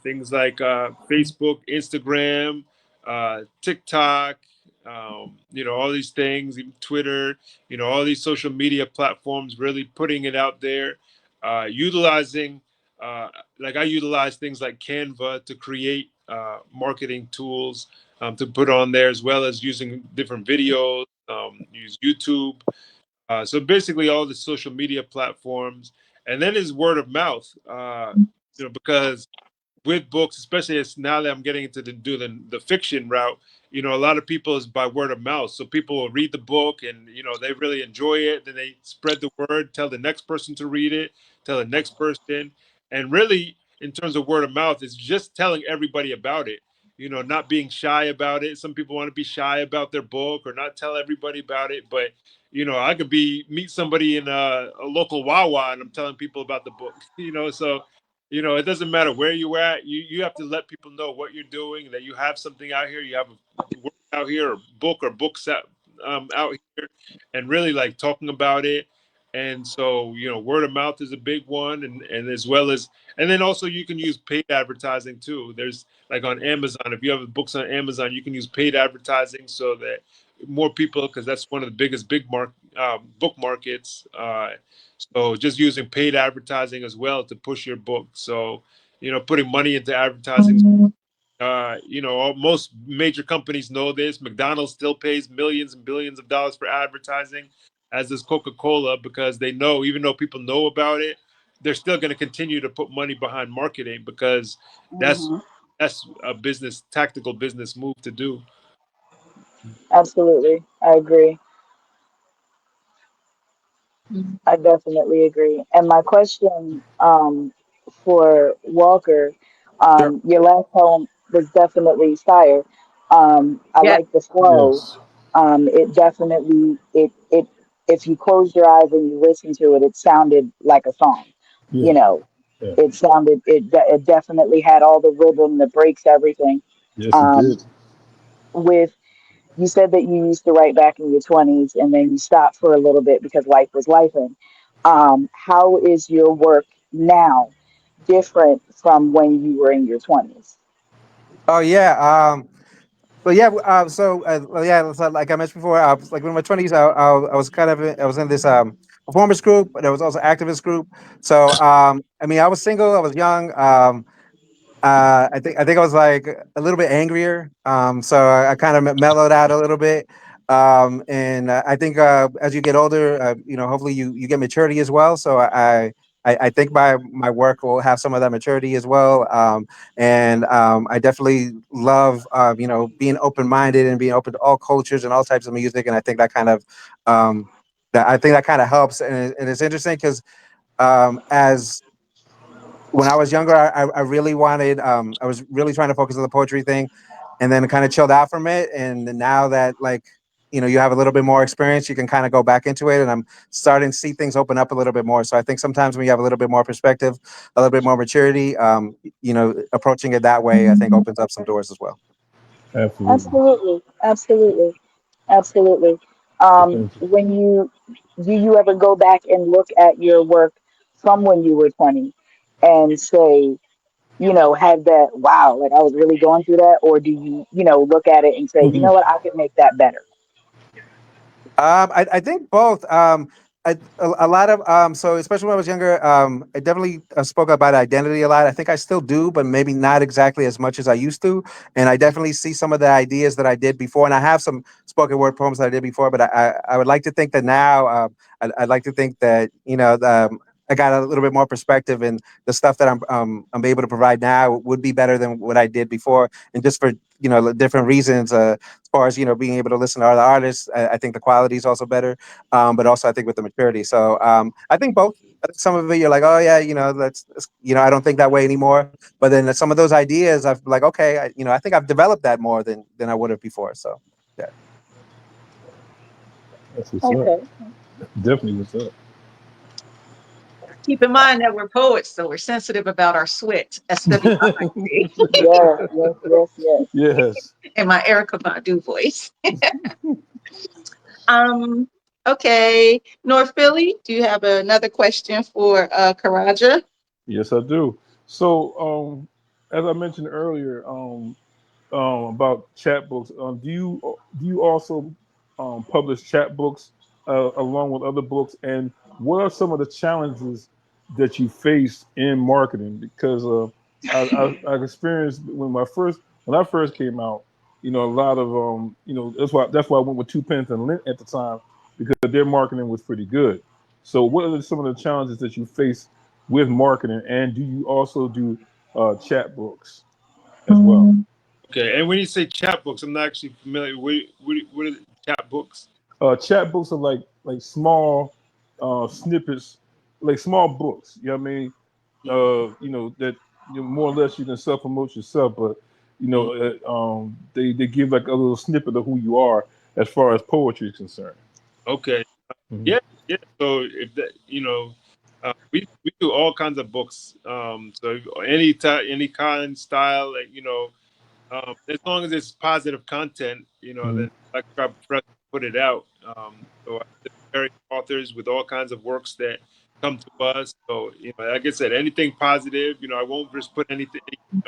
Things like Facebook, Instagram, TikTok. All these things, even Twitter. All these social media platforms, really putting it out there, utilizing. Uh, like I utilize things like Canva to create marketing tools to put on there, as well as using different videos, use YouTube. So basically, all the social media platforms, and then is word of mouth. Because with books, especially as now that I'm getting into the fiction route, a lot of people is by word of mouth. So people will read the book and they really enjoy it. Then they spread the word, tell the next person to read it, tell the next person, and really in terms of word of mouth, it's just telling everybody about it. Not being shy about it. Some people want to be shy about their book or not tell everybody about it, but I could meet somebody in a local Wawa and I'm telling people about the book. So it doesn't matter where you're at. You have to let people know what you're doing, that you have something out here. You have a work out here, or book or books out here, and really like talking about it. And so, word of mouth is a big one, and as well as, and then also you can use paid advertising too. There's like on Amazon, if you have books on Amazon, you can use paid advertising so that more people, because that's one of the biggest book markets. So just using paid advertising as well to push your book. So, putting money into advertising. Most major companies know this. McDonald's still pays millions and billions of dollars for advertising, as does Coca-Cola, because they know, even though people know about it, they're still going to continue to put money behind marketing because that's Hmm. that's a tactical business move to do. Absolutely, I agree. I definitely agree. And my question for Walker, Sure. your last poem was definitely fire. I Yes. like the flow. Yes. It definitely it if you close your eyes and you listen to it, it sounded like a song. Yeah. You know, Yeah. it definitely had all the rhythm, the breaks, everything. Yes, it Um, did. with you said that you used to write back in your 20s and then you stopped for a little bit because life was life. How is your work now different from when you were in your 20s? Oh yeah. But yeah. Well, yeah. So like I mentioned before, I was like in my 20s. I was I was in this performance group, but there was also activist group. So I mean, I was single. I was young. I think I was like a little bit angrier. So I kind of mellowed out a little bit. And I think as you get older, hopefully you get maturity as well. So I think my work will have some of that maturity as well. And I definitely love being open minded and being open to all cultures and all types of music. And I think that kind of helps. And it's interesting because as when I was younger, I really wanted, I was really trying to focus on the poetry thing and then kind of chilled out from it. And now that, like, you have a little bit more experience, you can kind of go back into it. And I'm starting to see things open up a little bit more. So I think sometimes when you have a little bit more perspective, a little bit more maturity, approaching it that way, I think opens up some doors as well. Absolutely. Absolutely, absolutely, absolutely. Well, thank you. When you do you ever go back and look at your work from when you were 20 and say, have that wow, like I was really going through that, or do you, look at it and say, you know what, I could make that better? I think both. a lot of so especially when I was younger, I definitely spoke about identity a lot. I think I still do, but maybe not exactly as much as I used to. And I definitely see some of the ideas that I did before, and I have some spoken word poems that I did before. But I would like to think that now, I'd like to think that I got a little bit more perspective, and the stuff that I'm able to provide now would be better than what I did before, and just for different reasons. As far as being able to listen to other artists, I think the quality is also better, but also I think with the maturity. So I think both. I think some of it you're like, oh yeah, I don't think that way anymore. But then some of those ideas, I've like, okay, I think I've developed that more than I would have before. So yeah. That's what's up. Okay. Definitely what's up. Keep in mind that we're poets, so we're sensitive about our sweat. SWI Yes, yes, yes, yes. Yes. in my Erica Badu voice. Um, okay. North Philly, do you have another question for Karaja? Yes, I do. So, as I mentioned earlier, about chat books, do you also publish chat books along with other books? And what are some of the challenges that you face in marketing? Because I've experienced when I first came out, a lot of that's why I went with Two Pence and Lint at the time, because their marketing was pretty good. So, what are some of the challenges that you face with marketing, and do you also do chat books as well? Okay. And when you say chat books, I'm not actually familiar. What are the chat books? Chat books are like small snippets, like small books. You know what I mean? That more or less you can self promote yourself, but Mm, they give like a little snippet of who you are as far as poetry is concerned. okay. Mhm. Yeah. Yeah. So if that, we do all kinds of books. So any type, any kind, style, like as long as it's positive content, Mhm. then like I press put it out. So I various authors with all kinds of works that come to us. So like I said, anything positive. I won't just put anything.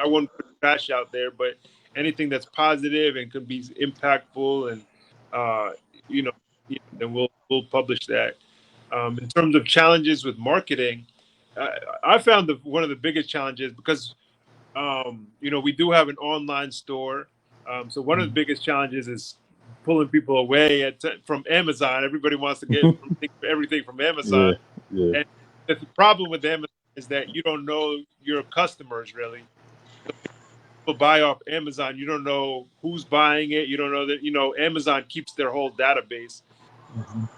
I won't put trash out there, but anything that's positive and could be impactful, and uh, you know, then we'll publish that. In terms of challenges with marketing, I found one of the biggest challenges because we do have an online store. So one of the Mhm. biggest challenges is pulling people away from Amazon. Everybody wants to get everything from Amazon, Yeah, yeah. and the problem with Amazon is that you don't know your customers really. So people buy off Amazon, you don't know who's buying it. You don't know that Amazon keeps their whole database. Mhm.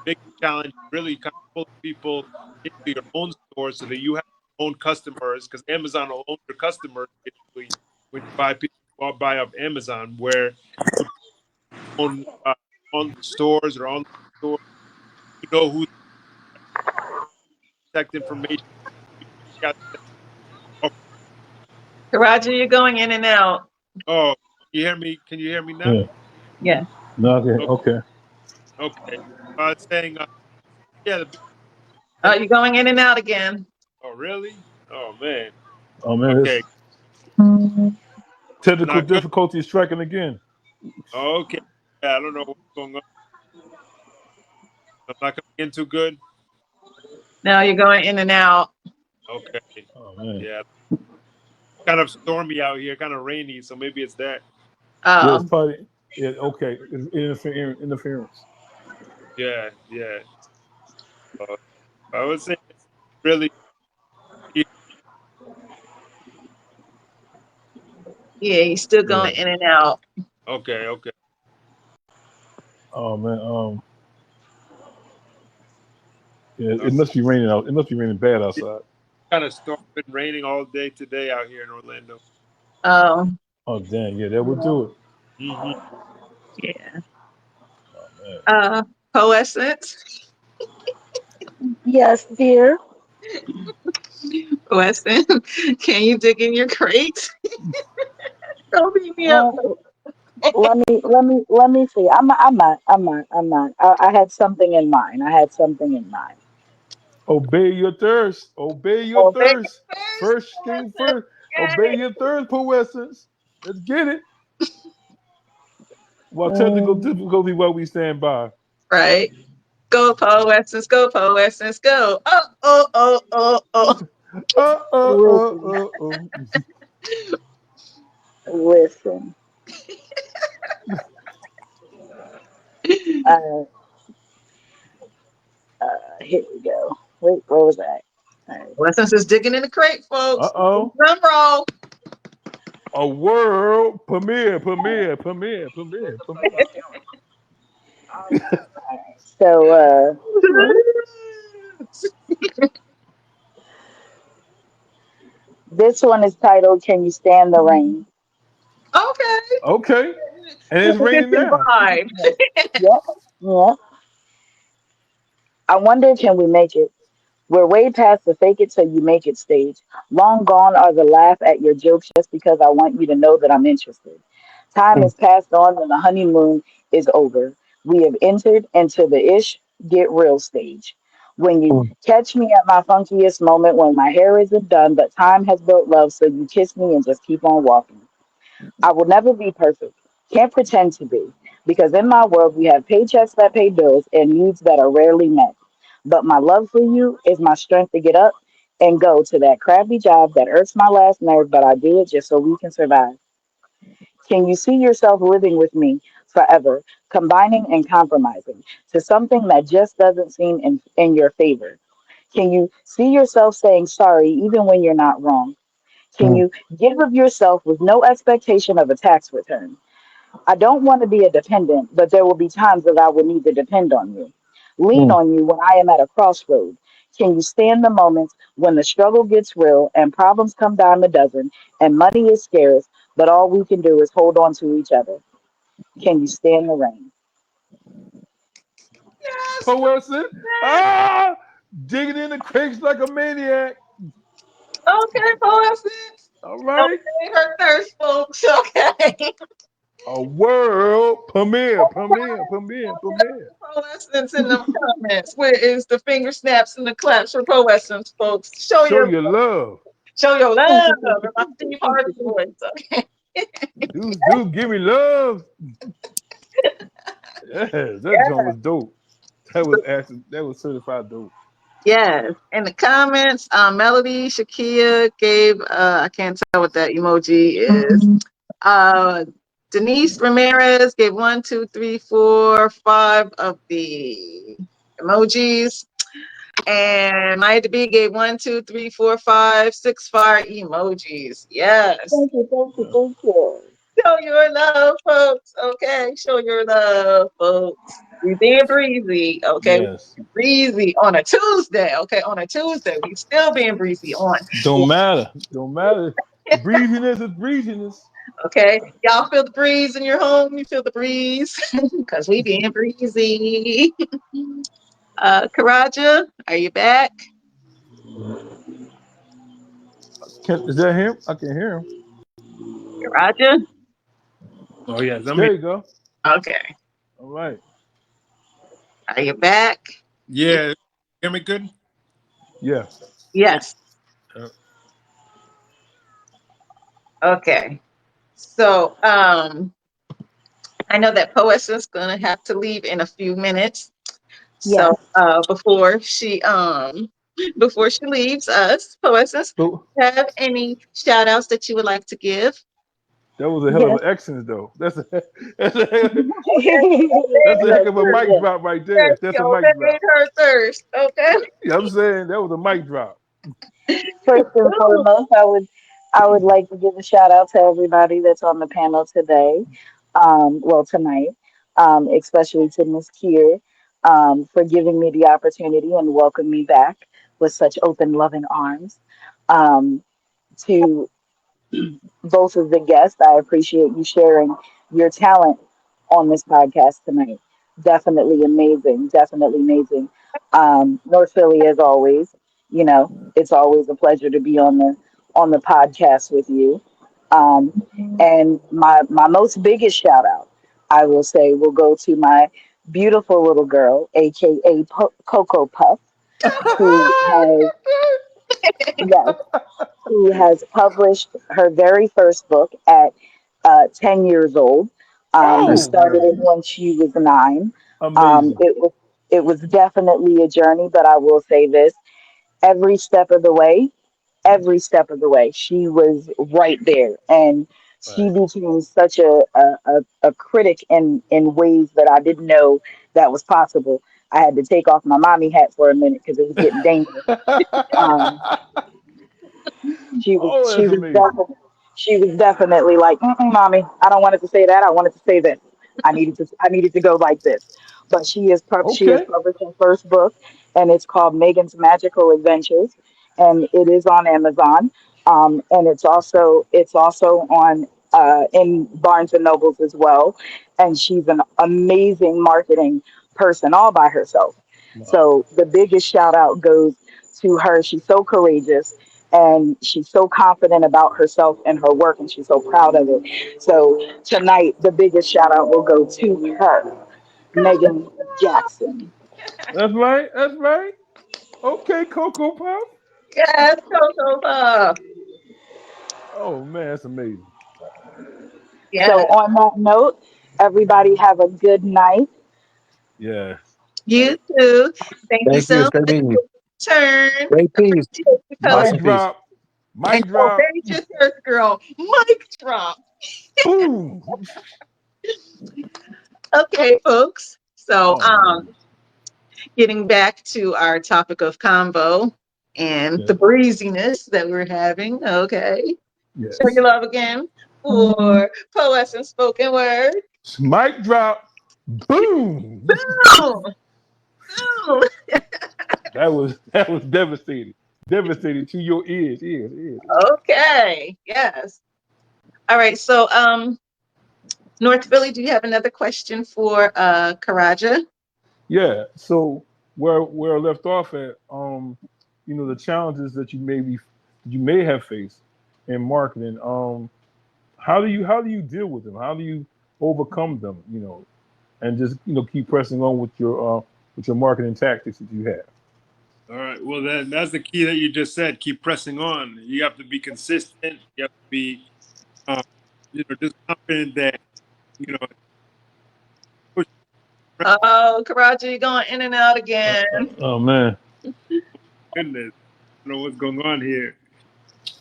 Big challenge, really, kind of pulling people into your own store so that you have your own customers, because Amazon will own your customers basically when you buy people or buy off Amazon, where if you own on stores or online stores, you know who contact information. You got, oh, Karaja, you're going in and out. oh, you hear me? Can you hear me now? Yeah. Yeah. No, okay. Okay, Okay. okay. Saying, yeah. Oh, you're going in and out again. Oh, really? Oh man. Oh man, Okay, it's Mm, technical not good. difficulty striking again. Okay. Yeah, I don't know what's going on. I'm not coming in too good. Now you're going in and out. Okay. Oh man. Yeah. Kind of stormy out here, kind of rainy, so maybe it's that. Yeah, it's Oh, probably okay. It's interference. Yeah, yeah. Uh, I would say really. yeah, he's still Yeah. going in and out. Okay, okay. Oh man. Yeah, Uh, it must be raining out. It must be raining bad it's outside. kind of storm, been raining all day today out here in Orlando. Oh, Oh dang, yeah, that would yeah. do it. Hmm. yeah. Oh man. Uh, Poessence. Yes, dear. Poessence. Can you dig in your crate? Don't beat me up. Uh, let me see. I'm not. I had something in mind. I had something in mind. Obey your thirst. Obey your Oh, baby thirst. first. First thing first. Obey your thirst, Poessence. Let's get it. While technical Mm, difficulty while we stand by. Right. Go Poessence, go Poessence, go. Oh, oh, oh, oh, oh. Listen, listen. Uh, here we go. Wait, where was that? All right. Poessence is digging in the crate, folks. Uh-oh. Drum roll. A world premiere. So this one is titled "Can You Stand the Rain?" Okay. Okay. And it's We'll get raining the now. vibe. Yep, yep. I wonder, can we make it? We're way past the fake it till you make it stage. Long gone are the laugh at your jokes just because I want you to know that I'm interested. Time Mm, is passed on and the honeymoon is over. We have entered into the ish get real stage. When you mm, catch me at my funkiest moment when my hair isn't done, but time has built love, so you kiss me and just keep on walking. I will never be perfect. Can't pretend to be. Because in my world, we have paychecks that pay bills and needs that are rarely met. But my love for you is my strength to get up and go to that crappy job that irks my last nerve, but I do it just so we can survive. Can you see yourself living with me forever, combining and compromising to something that just doesn't seem in your favor? Can you see yourself saying sorry even when you're not wrong? Can mm, you give of yourself with no expectation of a tax return? I don't want to be a dependent, but there will be times that I will need to depend on you. Lean mm. on you when I am at a crossroad. Can you stand the moments when the struggle gets real and problems come dime a dozen and money is scarce, but all we can do is hold on to each other? Can you stand the rain? Yes. Poessing. Ah! Digging in the crates like a maniac. Okay, Poessence. All Don't right. pay her thirst, folks. Okay. A world premiere. Poessence in the comments. Where is the finger snaps and the claps for Poessence, folks? Show your love. Show your Thank love you, thank in you, my thank you, Steve thank Harvey you, thank you. voice. Okay. Dude, give me love. Yeah, that joint was dope. That was certified dope. Yes. In the comments, Melody Shakia gave I can't tell what that emoji is. Uh Denise Ramirez gave 1, 2, 3, 4, 5 of the emojis. And Maya DeB gave 1, 2, 3, 4, 5, 6 fire emojis. Yes. Thank you, thank you, thank you. Show your love, folks. Okay. Show your love, folks. We being breezy. Okay. We Yes. being breezy on a Tuesday. Okay. On a Tuesday. We still being breezy on. Don't matter. Don't matter. Breeziness is breeziness. Okay. Y'all feel the breeze in your home. You feel the breeze. Because we being breezy. Karajah, are you back? Is that him? I can hear him. Karajah? Oh yes, I'm here. There you go. Okay. All right. Are you back? Yeah, hear me good? Yeah. Yes. Uh, Okay. So I know that Poetess is gonna have to leave in a few minutes. So Yes, before she leaves us, Poetess, So have any shout outs that you would like to give? that was a hell of yes. an accent, though. That's a that's a heck Yes, of a yes, mic yes. drop right there. That's a Yo, mic that made drop. her thirst. Okay. Yeah, I'm saying that was a mic drop. First and foremost, I would like to give a shout out to everybody that's on the panel today. Well, tonight, especially to Mz.KIR, for giving me the opportunity and welcome me back with such open, loving arms. Um, to both of the guests. I appreciate you sharing your talent on this podcast tonight. Definitely amazing. Definitely amazing. North Philly, as always, it's always a pleasure to be on the podcast with you. Um, and my most biggest shout out, I will say, will go to my beautiful little girl, aka Coco Puff, who has yes, who has published her very first book at 10 years old. We Oh, started it when she was 9. amazing. It was It was definitely a journey, but I will say this: every step of the way, every step of the way, she was right there, and she Right. became such a critic in ways that I didn't know that was possible. I had to take off my mommy hat for a minute because it was getting dangerous. Um, she was Oh, she that's was amazing. definitely she was definitely like, mommy, I don't want it to say that. I wanted to say this. I needed to go like this. But she has Okay. published her first book, and it's called Megan's Magical Adventures, and it is on Amazon. And it's also on in Barnes and Nobles as well. And she's an amazing marketing person all by herself. Wow. So the biggest shout out goes to her. She's so courageous and she's so confident about herself and her work, and she's so proud of it. So tonight, the biggest shout out will go to her, Megan Jackson. That's right. That's right. Okay, Cocoa Puff. Yes, Coco. Oh man, that's amazing. So Yes. on that note, everybody have a good night. Yeah. You too. Thank you Thank you. so It's great much meeting you. for your turn. Great piece. Appreciate you, Lots Poet. Mic of peace. drop. And Mic oh, drop. there's your third girl. Mic drop. Boom. Okay, folks. So Oh man. getting back to our topic of convo and Yeah. the breeziness that we're having. Okay. Show Yes. your love again for Poessence Spoken Word. Mic drop. Boom. Boom! Boom! that was devastating. Devastating to your ears. Ears. Okay. Yes. All right. So North Philly, do you have another question for Karajah? Yeah. So where I left off at, the challenges that you may have faced in marketing. How do you deal with them? How do you overcome them? And just keep pressing on with your marketing tactics that you have. All right. Well, then that's the key that you just said. Keep pressing on. You have to be consistent. You have to be, um, just confident that you know. Push. Oh, Karajah, you're going in and out again. Oh man, Goodness, I don't know what's going on here.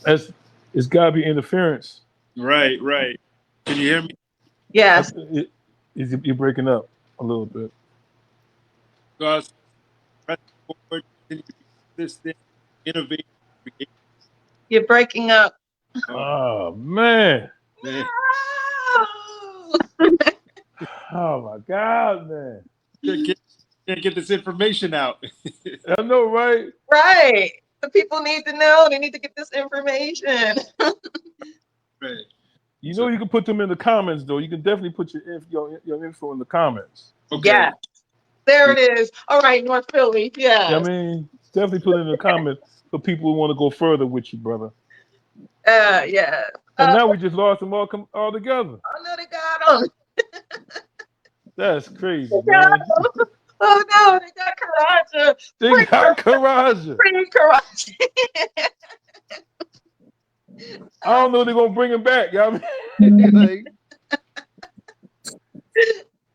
that's it's got to be interference. Right. Right. Can you hear me? Yes, You're breaking up a little bit. Guys, press forward. Continue to be consistent. Innovate. Create. you're breaking up. Oh Oh man. man, Oh my God, man. can't, can't get this information out. I know, right? Right. The people need to know. They need to get this information. Right. You So know you can put them in the comments though. You can definitely put your info in the comments. okay. Yeah, there it is. All right, North Philly. Yeah, I Yes. mean, definitely put it in the comments for people who want to go further with you, brother. Yeah. And now we just lost them all together. I know they got them. That's They crazy, got man. 'em. Oh no, they got Karajah. They Bring got Karajah. Karajah. I don't know if they're gonna bring him back. Y'all like,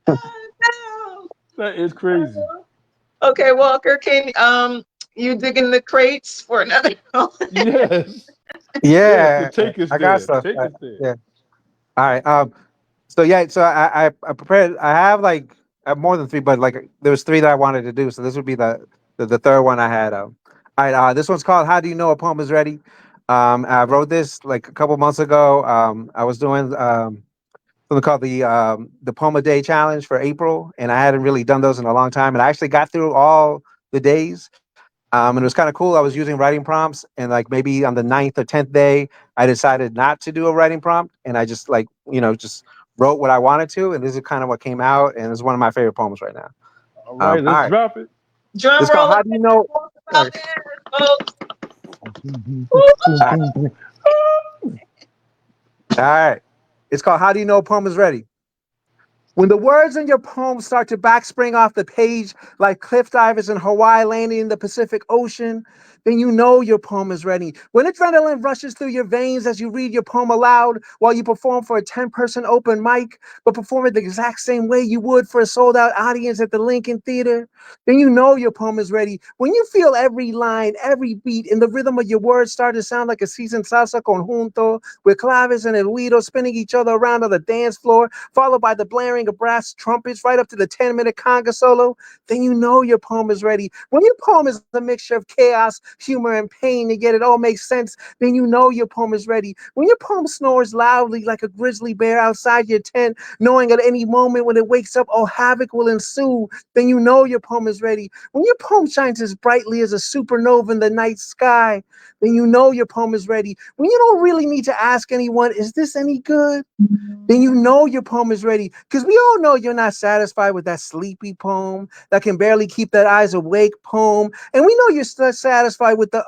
Oh, that is crazy. no. Okay, Walker, can you dig in the crates for another one? Yes. Yes, Yeah, take us I got there. stuff. Take us there. Yeah. All right. So yeah. So I prepared. I have I have more than three, but like there was three that I wanted to do. So this would be the third one I had. All right. This one's called "How Do You Know a Poem Is Ready." I wrote this like a couple months ago. I was doing something called the Poem a Day Challenge for April, and I hadn't really done those in a long time. And I actually got through all the days. And it was kind of cool. I was using writing prompts, and like maybe on the ninth or 10th day, I decided not to do a writing prompt, and I just just wrote what I wanted to, and this is kind of what came out, and it's one of my favorite poems right now. All right, All let's right, drop it. Drum it's called roll "How up Do You Know." All about right, this, folks. all right, all right. It's called "How Do You Know a Poem Is Ready." When the words in your poem start to backspring off the page like cliff divers in Hawaii landing in the Pacific Ocean, then you know your poem is ready. When adrenaline rushes through your veins as you read your poem aloud while you perform for a 10-person open mic, but perform it the exact same way you would for a sold out audience at the Lincoln Theater, then you know your poem is ready. When you feel every line, every beat, and the rhythm of your words start to sound like a seasoned salsa conjunto with claves and el guido spinning each other around on the dance floor, followed by the blaring of brass trumpets right up to the 10-minute conga solo, then you know your poem is ready. When your poem is a mixture of chaos, humor, and pain, and yet it all makes sense, then you know your poem is ready. When your poem snores loudly like a grizzly bear outside your tent, knowing at any moment when it wakes up, all havoc will ensue, then you know your poem is ready. When your poem shines as brightly as a supernova in the night sky, then you know your poem is ready. When you don't really need to ask anyone, is this any good? Then you know your poem is ready. Because we all know you're not satisfied with that sleepy poem, that can barely keep that eyes awake poem. And we know you're still satisfied with the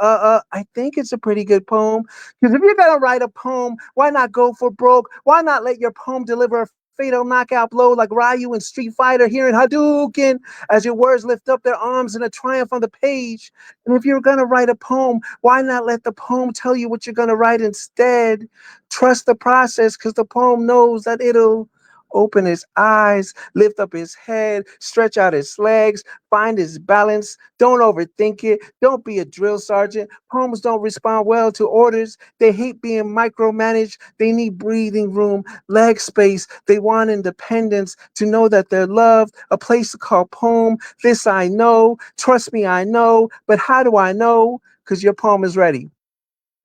I think it's a pretty good poem. Because if you're gonna write a poem, why not go for broke? Why not let your poem deliver a fatal knockout blow like Ryu in Street Fighter hearing Hadouken as your words lift up their arms in a triumph on the page? And if you're gonna write a poem, why not let the poem tell you what you're gonna write instead? Trust the process because the poem knows that it'll open his eyes, lift up his head, stretch out his legs, find his balance. Don't overthink it. Don't be a drill sergeant. Poems don't respond well to orders. They hate being micromanaged. They need breathing room, leg space. They want independence to know that they're loved. A place to call poem. This I know. Trust me, I know. But how do I know? Because your poem is ready.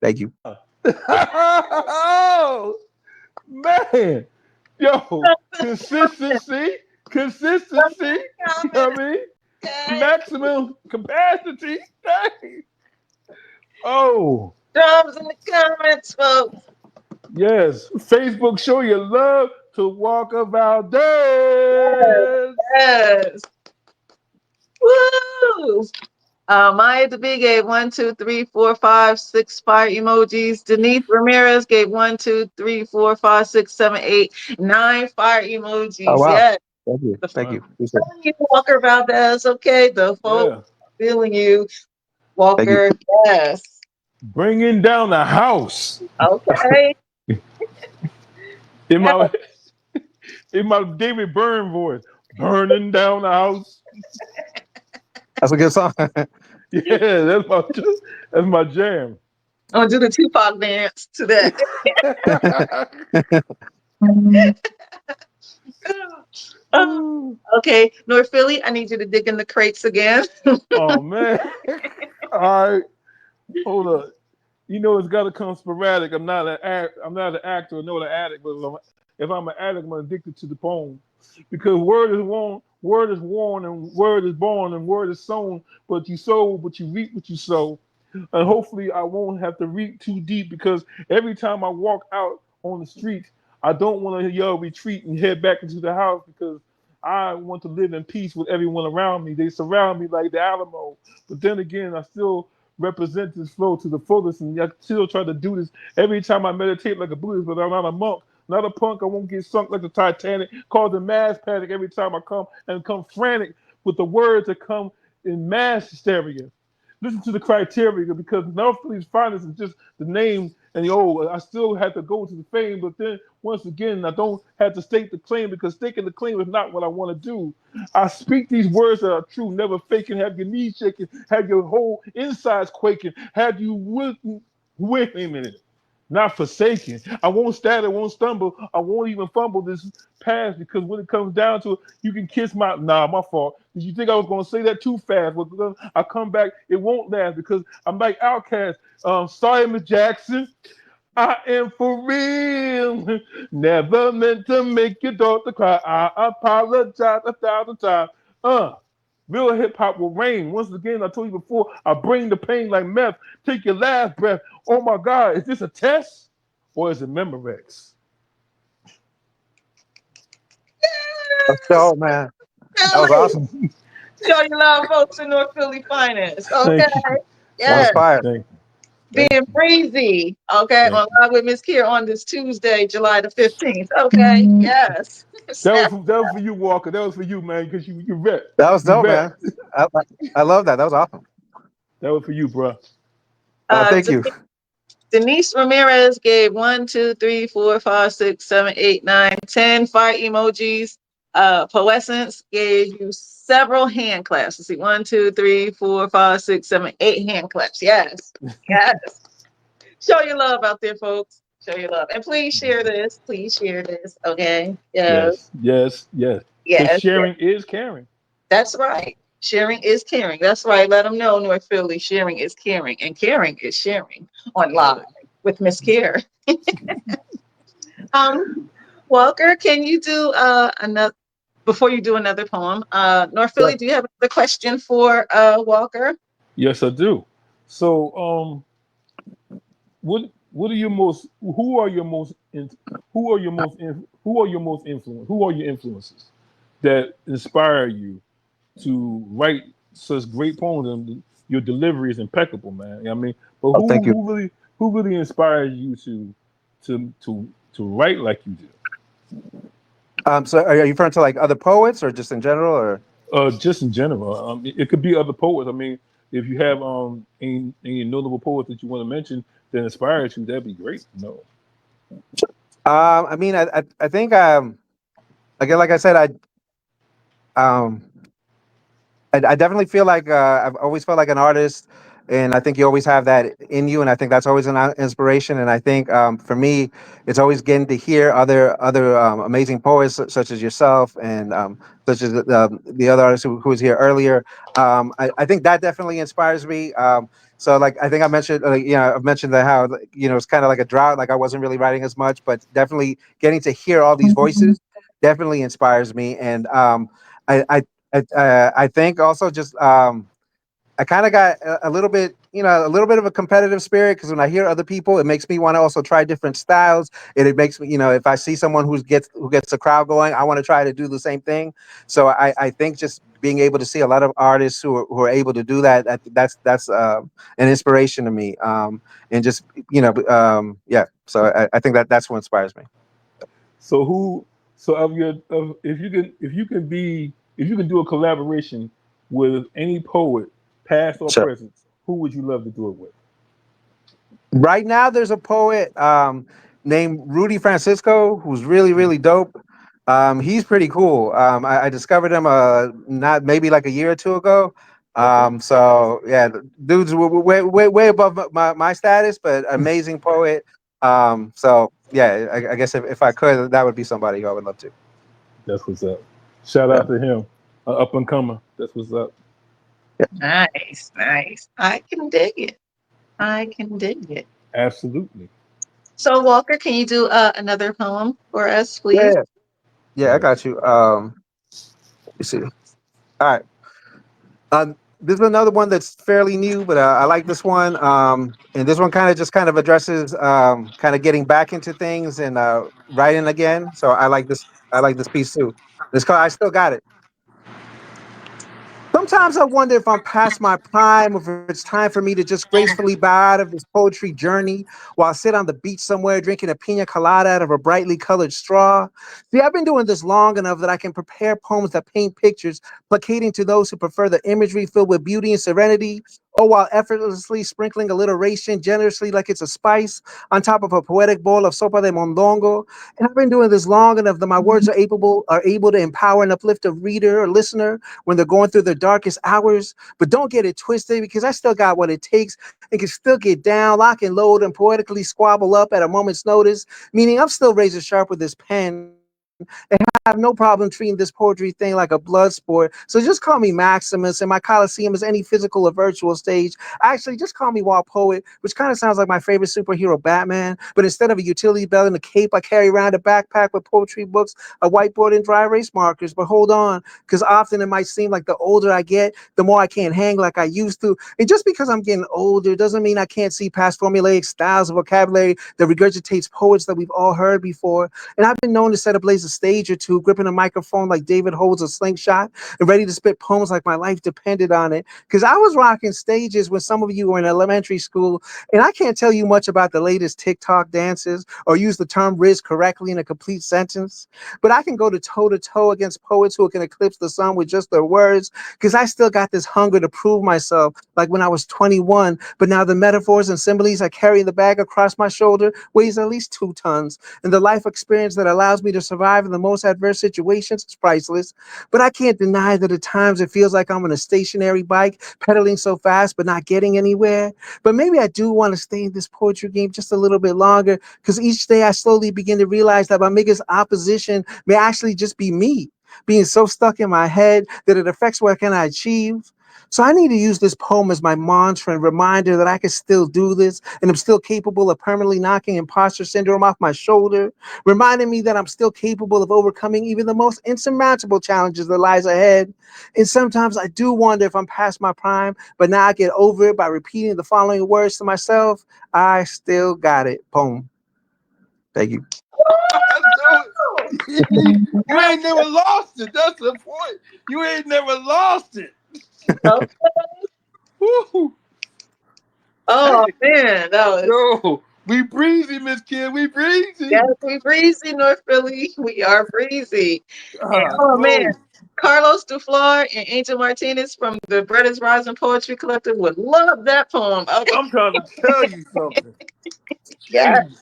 Thank you. Oh man, yo, consistency. You know what I mean? Okay. Maximum capacity. Dang. Oh Drums in the comments, folks. yes, Facebook show your love to Walker Valdez. Yes. Woo! Maya DeB gave 1, 2, 3, 4, 5, 6 fire emojis. Denise Ramirez gave 1, 2, 3, 4, 5, 6, 7, 8, 9 fire Oh emojis. wow. Yes. Thank you. The Thank Uh, you. Appreciate it. feeling you, Walker Valdez. Okay. The folks yeah, feeling you, Thank you. Walker. Yes. bringing down the house Okay. in Yes. my in my David Byrne voice, burning down the house. That's a good song. Yeah, that's my jam. I'm gonna do the Tupac dance to that. Oh, Ooh. okay, North Philly, I need you to dig in the crates again. Oh man. All right, hold up. You know it's got to come sporadic. I'm not an actor nor an addict, but if I'm an addict, I'm addicted to the poem because word is worn, and word is born, and word is sown. But you sow, but you reap what you sow. And hopefully I won't have to reach too deep because every time I walk out on the street, I don't want to yell retreat and head back into the house because I want to live in peace with everyone around me. They surround me like the Alamo. But then again, I still represent this flow to the fullest and I still try to do this every time I meditate like a Buddhist, but I'm not a monk. Not a punk, I won't get sunk like the Titanic, causing mass panic every time I come frantic with the words that come in mass hysteria. Listen to the criteria because North Philly's finest is just the name and the old. I still have to go to the fame, but then once again, I don't have to state the claim because staking the claim is not what I want to do. I speak these words that are true, never faking, have your knees shaking, have your whole insides quaking, have you wait a minute. Not forsaken. I won't stutter, won't stumble. I won't even fumble this past because when it comes down to it, you can kiss my fault. Did you think I was gonna say that too fast? But because I come back, it won't last because I'm like Outcast. Sorry, Miss Jackson. I am for real. Never meant to make your daughter cry. I apologize 1,000 times. Uh, Real hip hop will reign. Once again, I told you before, I bring the pain like meth. Take your last breath. Oh my God, is this a test or is it Memorex? Let's go, man. That was Philly, awesome. show your love, folks in North Philly finest. Okay. Thank you. That was Yes. fire. Thank you. Thank being you. breezy. Okay, Thank on you. Live with Mz.KIR on this Tuesday, July the 15th. Okay, yes. Snap. That was for you, Walker. That was for you, man, because you rep. That was You dope, rep. man. I, I love that. That was awesome. That was for you, bro. Uh, Thank you. Denise Ramirez gave 1, 2, 3, 4, 5, 6, 7, 8, 9, 10 fire emojis. Poessence gave you several hand claps. Let's see, 1, 2, 3, 4, 5, 6, 7, 8 hand claps. Yes, yes. Show your love out there, folks. Show your love, and please share this. Please share this. Okay. Yes, Yes, yes, yes. Because yes, yes. sharing is caring. That's right. Sharing is caring. That's right. Let them know, North Philly. Sharing is caring, and caring is sharing on live with Mz.KIR. Um, Walker, can you do another before you do another poem? North Philly, Sure. do you have another question for Walker? Yes, I do. So, what are your most? Who are your most? Who are your most? Who are your most influence? Who are your influences that inspire you to write such great poems? And your delivery is impeccable, man. I mean, but Oh, thank you. who really inspires you to write like you do? So are you referring to like other poets or just in general or? Just in general, it could be other poets. I mean, if you have any notable poets that you want to mention that inspires you, that'd be great. No, I mean, I think again, like I said, um I definitely feel like I've always felt like an artist, and I think you always have that in you, and I think that's always an inspiration. And I think for me, it's always getting to hear other amazing poets such as yourself and such as the other artist who was here earlier. I think that definitely inspires me. So like I think I mentioned, I've mentioned that how it's kind of like a drought, like I wasn't really writing as much, but definitely getting to hear all these voices definitely inspires me, and I, I I think also just I kind of got a little bit, a little bit of a competitive spirit because when I hear other people, it makes me want to also try different styles. And it makes me, if I see someone who gets the crowd going, I want to try to do the same thing. So I think just being able to see a lot of artists who are able to do that, that's an inspiration to me. And just yeah. So I think that's what inspires me. so who? So if you can do a collaboration with any poet, past or Sure. present, who would you love to do it with? Right now, there's a poet named Rudy Francisco who's really, really dope. He's pretty cool. I discovered him not maybe like a year or two ago. Okay, So yeah, the dude's way above my status, but amazing poet. So yeah, I guess if I could, that would be somebody who I would love to. that's what's up. Shout Yeah. out to him, up and comer. That's what's up. Nice, nice. I can dig it. I can dig it. Absolutely. So, Walker, can you do another poem for us, Yeah, please? yeah, yeah. I Right. got you. You see. All right. This is another one that's fairly new, but I like this one. And this one kind of addresses kind of getting back into things and writing again. So I like this. I like this piece too. This called "I Still Got It." Sometimes I wonder if I'm past my prime, or if it's time for me to just gracefully bow out of this poetry journey while I sit on the beach somewhere drinking a pina colada out of a brightly colored straw. See, I've been doing this long enough that I can prepare poems that paint pictures, placating to those who prefer the imagery filled with beauty and serenity, or while effortlessly sprinkling alliteration generously like it's a spice on top of a poetic bowl of sopa de mondongo. And I've been doing this long enough that my words are able to empower and uplift a reader or listener when they're going through their darkest hours. But don't get it twisted because I still got what it takes and can still get down, lock and load, and poetically squabble up at a moment's notice. Meaning I'm still razor sharp with this pen and have no problem treating this poetry thing like a blood sport. So just call me Maximus, and my Coliseum is any physical or virtual stage. Actually, just call me Wall Poet, which kind of sounds like my favorite superhero, Batman. But instead of a utility belt and a cape, I carry around a backpack with poetry books, a whiteboard, and dry erase markers. But hold on, because often it might seem like the older I get, the more I can't hang like I used to. And just because I'm getting older doesn't mean I can't see past formulaic styles of vocabulary that regurgitates poets that we've all heard before. And I've been known to set ablaze a stage or two attitude, gripping a microphone like David holds a slingshot, and ready to spit poems like my life depended on it. Because I was rocking stages when some of you were in elementary school, and I can't tell you much about the latest TikTok dances or use the term Riz correctly in a complete sentence, but I can go to toe against poets who can eclipse the sun with just their words, because I still got this hunger to prove myself, like when I was 21. But now the metaphors and similes I carry in the bag across my shoulder weighs at least 2 tons, and the life experience that allows me to survive in the most adverse situations is priceless. But I can't deny that at times it feels like I'm on a stationary bike, pedaling so fast but not getting anywhere. But maybe I do want to stay in this poetry game just a little bit longer, because each day I slowly begin to realize that my biggest opposition may actually just be me, being so stuck in my head that it affects what can I achieve. So I need to use this poem as my mantra and reminder that I can still do this, and I'm still capable of permanently knocking imposter syndrome off my shoulder, reminding me that I'm still capable of overcoming even the most insurmountable challenges that lies ahead. And sometimes I do wonder if I'm past my prime, but now I get over it by repeating the following words to myself: I still got it. Poem. Thank you. You ain't never lost it. That's the point. You ain't never lost it. Okay. Woo. Oh man, that was Yo, we breezy, Mz.KIR. We breezy. yes, we breezy, North Philly. We are breezy. And God, oh man, whoa. Carlos Duflar and Angel Martinez from the Brothers Rising Poetry Collective would love that poem. Okay. I'm trying to tell you something. Yeah. Jeez.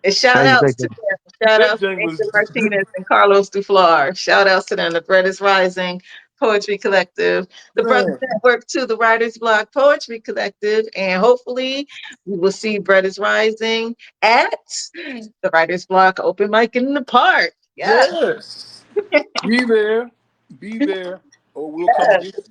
And shout Thank you. outs Thank to you. them. Shout That outs to thing was Angel Martinez and Carlos Duflar. Shout outs to them, the Brothers Rising Poetry Collective, the Brothers man. Network to the Writers Block Poetry Collective. And hopefully we will see Brothers Rising at the Writers Block open mic in the park. Yeah. Yes. Be there. Be there. Or we'll come get you.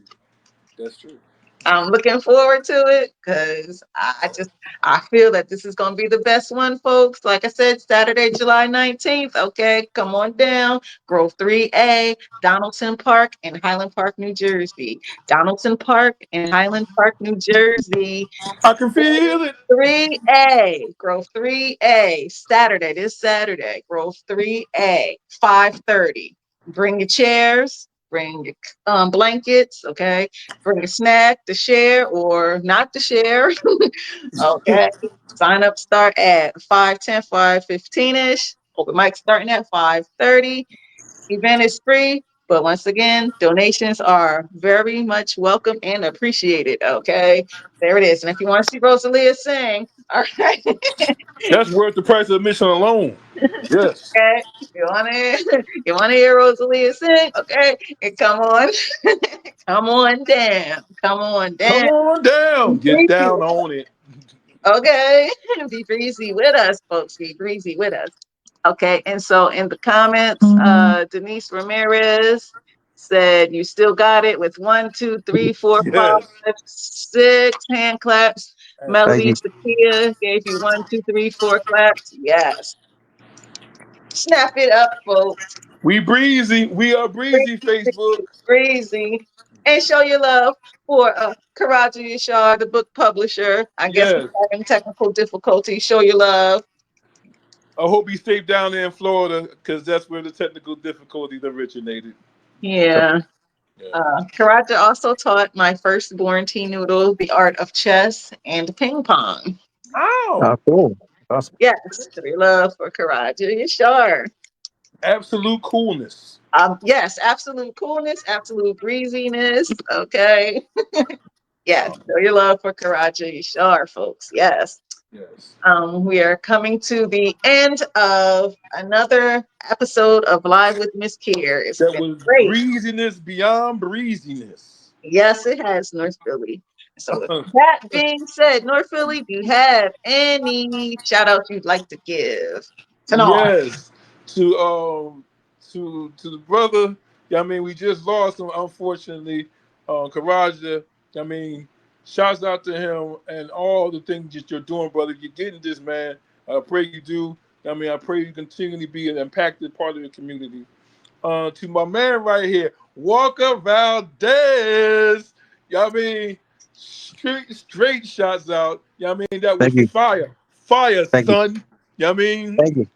That's true. I'm looking forward to it because I feel that this is gonna be the best one, folks. Like I said, Saturday, July 19th. Okay, come on down. Grove 3A, Donaldson Park in Highland Park, New Jersey. Donaldson Park in Highland Park, New Jersey. I can feel it. 3A, Grove 3A, Saturday, this Saturday, Grove 3A, 5:30. Bring your chairs, bring your blankets, okay? Bring a snack to share or not to share, okay? Sign up start at 5:10, 5:15-ish. Open mic starting at 5:30. Event is free, but once again, donations are very much welcome and appreciated. Okay, there it is. And if you want to see Rosalia sing, all right, That's worth the price of admission alone. Yes. okay, you want to hear Rosalia sing, okay, and come on, come on down, come on Come down. on down. Get down on it. Okay, be breezy with us, folks. Be breezy with us. Okay, and so in the comments, Denise Ramirez said you still got it with 1, 2, 3, 4, Yes. 5, 6 hand claps. Thank Melody you. Sakia gave you 1, 2, 3, 4 claps. Yes. Snap it up, folks. We breezy. We are breezy, Facebook. Breezy. And show your love for Karajah Yashar, the book publisher. I guess he's Yes. having technical difficulties. Show your love. I hope you stay down there in Florida because that's where the technical difficulties originated. Yeah. Yeah. Karate also taught my firstborn T Noodle the art of chess and ping pong. Oh, Cool. Awesome. Yes, three love for Karate. Sure. absolute coolness. Yes, absolute coolness, absolute breeziness. Okay. Yes, Oh, show your love for Karate. Sure, folks. Yes. yes. We are coming to the end of another episode of Live with Mz.KIR. It's That been was great. breeziness beyond breeziness. Yes, it has, North Philly. So, with that being said, North Philly, do you have any shout outs you'd like to give tonight? Yes, to the brother. I mean, we just lost him, unfortunately. Karajah. I mean, shouts out to him and all the things that you're doing, brother. You're getting this, man. I pray you do. I mean, I pray you continue to be an impacted part of the community. To my man right here, Walker Valdez. I mean, straight shots out. I mean, that was Thank you. fire. Fire, Thank you. son. I mean, Thank you.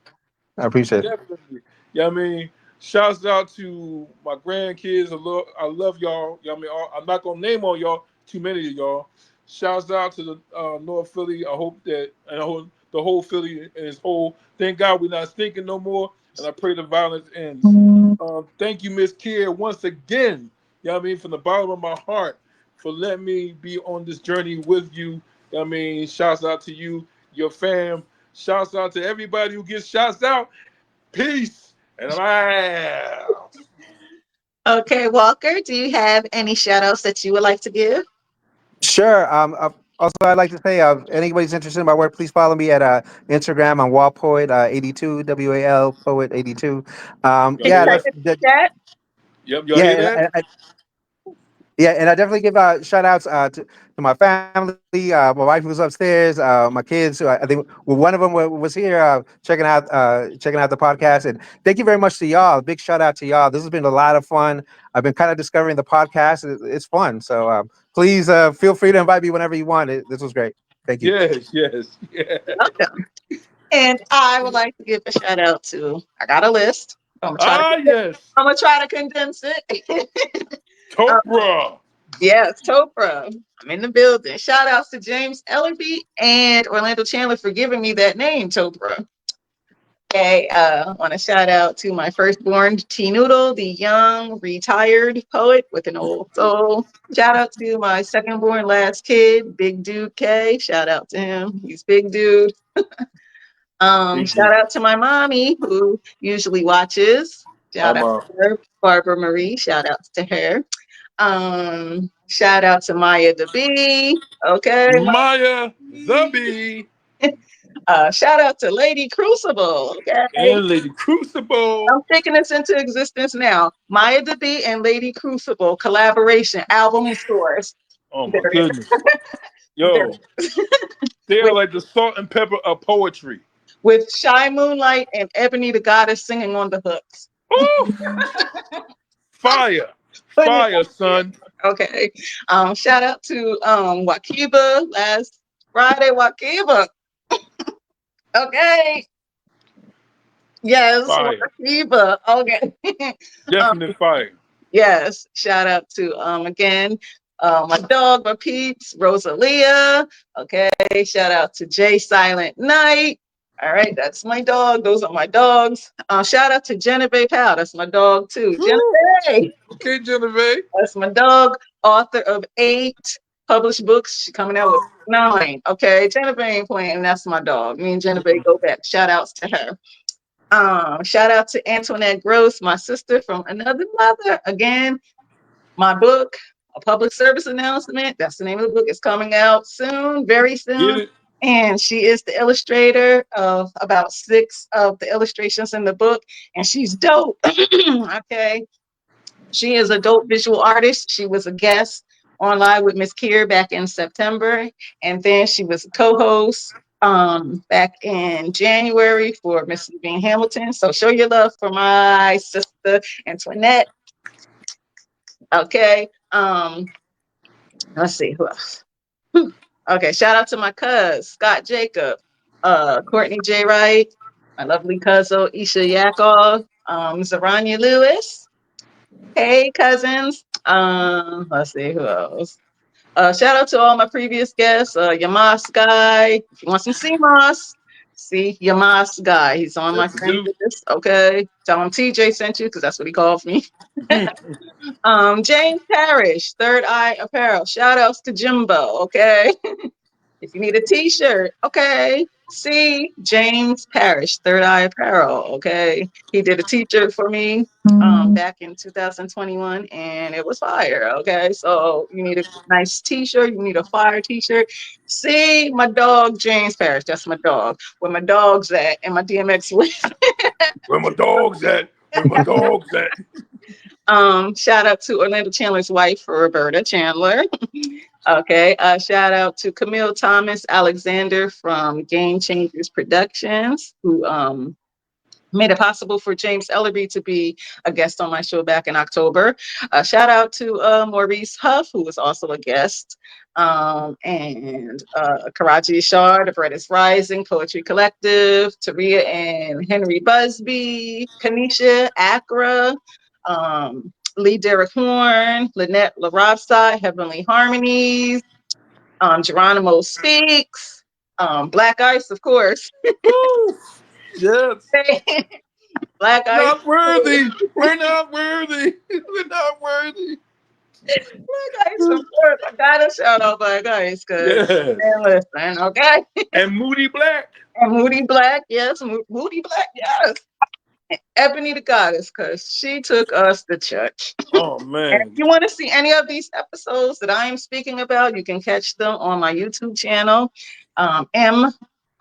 I appreciate it. definitely. I mean, Shouts out to my grandkids. I love y'all. Y'all mean I'm not gonna name all y'all. Too many of y'all. Shouts out to the North Philly. I hope that and I hope the whole Philly and its whole. Thank God we're not stinking no more. And I pray the violence ends. Thank you, Mz.KIR, once again. You know what I mean, from the bottom of my heart, for letting me be on this journey with you. You know what I mean, shouts out to you, your fam. Shouts out to everybody who gets shouts out. Peace. And I'm out. Okay, Walker, do you have any shout outs that you would like to give? Sure. Also, I'd like to say, anybody's interested in my work, please follow me at Instagram on Walpoet 82 WAL Poet 82. Y'all Can you Yeah, hear type that? that's it in that. the chat? Yep, y'all hear Yeah, that? yeah, and I definitely give shout outs to my family, my wife who was upstairs, my kids. Who I think well, one of them was here checking out the podcast. And thank you very much to y'all. Big shout out to y'all. This has been a lot of fun. I've been kind of discovering the podcast. It's fun. So please feel free to invite me whenever you want. This was great. Thank you. Yes, yes, yeah. Welcome. And I would like to give a shout out to, I got a list. Ah, yes. I'm gonna try to condense it. um, Topra. yes, Topra. I'm in the building. Shout outs to James Ellerby and Orlando Chandler for giving me that name, Topra. Okay, want to shout out to my firstborn T Noodle, the young retired poet with an old soul. Shout out to my secondborn last kid, Big Dude K. Shout out to him. He's big dude. Big Shout dude. out to my mommy who usually watches. Hi, Shout out Mom. to her, Barbara Marie. Shout out to her. Shout out to Maya the Bee. Okay. Maya the Bee Shout out to Lady Crucible. Okay. and Lady Crucible. I'm taking this into existence now. Maya the Bee and Lady Crucible collaboration album and stores. Oh There my it goodness. is. There Yo, it is. they are with like the salt and pepper of poetry. with Shy Moonlight and Ebony the Goddess singing on the hooks. Ooh, fire. Putting it Fire, son. okay. Shout out to Wakiba last Friday. Wakiba. Okay. Yes, Fire. Wakiba. Okay. um, Definite fire. yes. Shout out to again. My dog, my peeps, Rosalia. Okay. Shout out to Jay Silent Night. All right, that's my dog. Those are my dogs. Shout out to Genevieve Powell. That's my dog too. Woo. Genevieve. Okay, Genevieve. That's my dog, author of 8 published books. She's coming out with 9. Okay, Genevieve ain't playing. That's my dog. Me and Genevieve go back. Shout outs to her. Shout out to Antoinette Gross, my sister from another mother. Again, my book, a public service announcement. That's the name of the book. It's coming out soon, very Get soon. it? And she is the illustrator of about 6 of the illustrations in the book. And she's dope. Okay. She is a dope visual artist. She was a guest on Live with Mz.KIR back in September. And then she was a co-host back in January for Mrs. Bean Hamilton. So show your love for my sister Antoinette. Okay. Let's see who else. Okay, shout out to my cuz, Scott Jacob, Courtney J. Wright, my lovely cousin Isha Yakov, Zaranya Lewis. Hey, cousins. Let's see who else. Shout out to all my previous guests. Yamas guy. If you want some CMOS, see Yamas guy. He's on my That's a friend dude. list. Okay. Tell him TJ sent you because that's what he called me. James Parrish, Third Eye Apparel. Shout outs to Jimbo. Okay. If you need a t-shirt, okay. See James Parrish, Third Eye Apparel. Okay. He did a t-shirt for me back in 2021 and it was fire. Okay. So you need a nice t-shirt, you need a fire t-shirt. See my dog James Parrish. That's my dog. Where my dog's at and my DMX list. Where my dogs at? Where my dogs at? Shout out to Orlando Chandler's wife, Roberta Chandler. Okay. Shout out to Camille Thomas Alexander from Game Changers Productions, who made it possible for James Ellerby to be a guest on my show back in October. Shout out to Maurice Huff, who was also a guest. and Karajah Yashar, The Bread is Rising, Poetry Collective, Taria and Henry Busby, Kanisha, Accra, Lee Derek Horn, Lynette LaRobsai, Heavenly Harmonies, Geronimo Speaks, Black Ice, of course. Woo! Yes. Black Ice. Not worthy. We're not worthy. We're not worthy. Black Ice, of course. I gotta shout out Black Ice because, Yes. man, listen, okay? And Moody Black. And Moody Black, yes. Moody Black, yes. And Ebony the Goddess, because she took us to church. Oh And if man. you want to see any of these episodes that I am speaking about, you can catch them on my YouTube channel,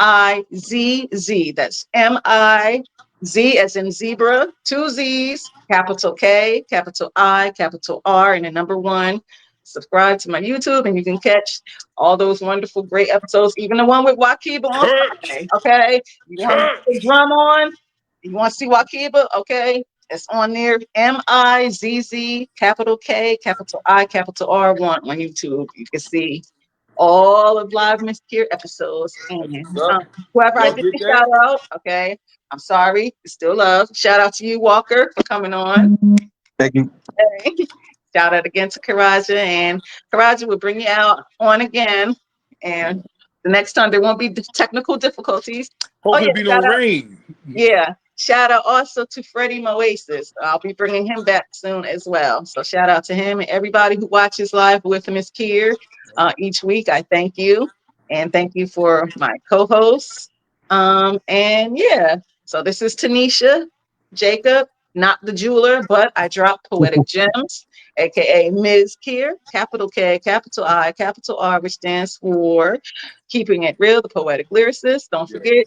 MIZZ. That's MIZ as in zebra, two Z's, capital K, capital I, capital R, and the number one. Subscribe to my YouTube, and you can catch all those wonderful, great episodes, even the one with Wakiba on Church. Friday. Okay, you want to put the Church. drum on? You want to see Wakiba? Okay, it's on there. MIZZ, capital K, capital I, capital R1 on YouTube. You can see all of live Mz.KIR episodes. And Up. whoever I Y'all did get the that? shout out, okay, I'm sorry. It's still love. Shout out to you, Walker, for coming on. Thank you. Okay. Shout out again to Karajah. And Karajah will bring you out on again. And the next time there won't be technical difficulties. Oh, Hopefully yeah. be no Shout out. rain. Yeah. Shout out also to Freddie Moasis. I'll be bringing him back soon as well. So shout out to him and everybody who watches live with Mz.KIR each week. I thank you. And thank you for my co-hosts. And yeah, so this is Tanisha Jacob, not the jeweler, but I drop poetic gems, aka Mz.KIR, capital K, capital I, capital R, which stands for Keeping It Real, the Poetic Lyricist. Don't Yes. forget,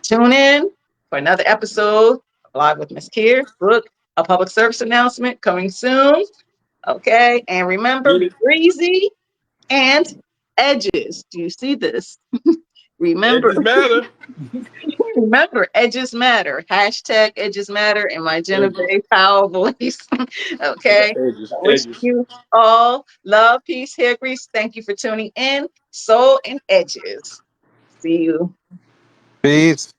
tune in for another episode of Live with Mz.KIR. Book, a public service announcement coming soon. Okay. And remember, Get be it. breezy and edges. Do you see this? Remember, Edges matter. remember, edges matter. Hashtag edges matter in my Edges. Genevieve Power voice. Okay. Edges. I wish Edges. you all love, peace, hair grease. Thank you for tuning in. Soul and edges. See you. Peace.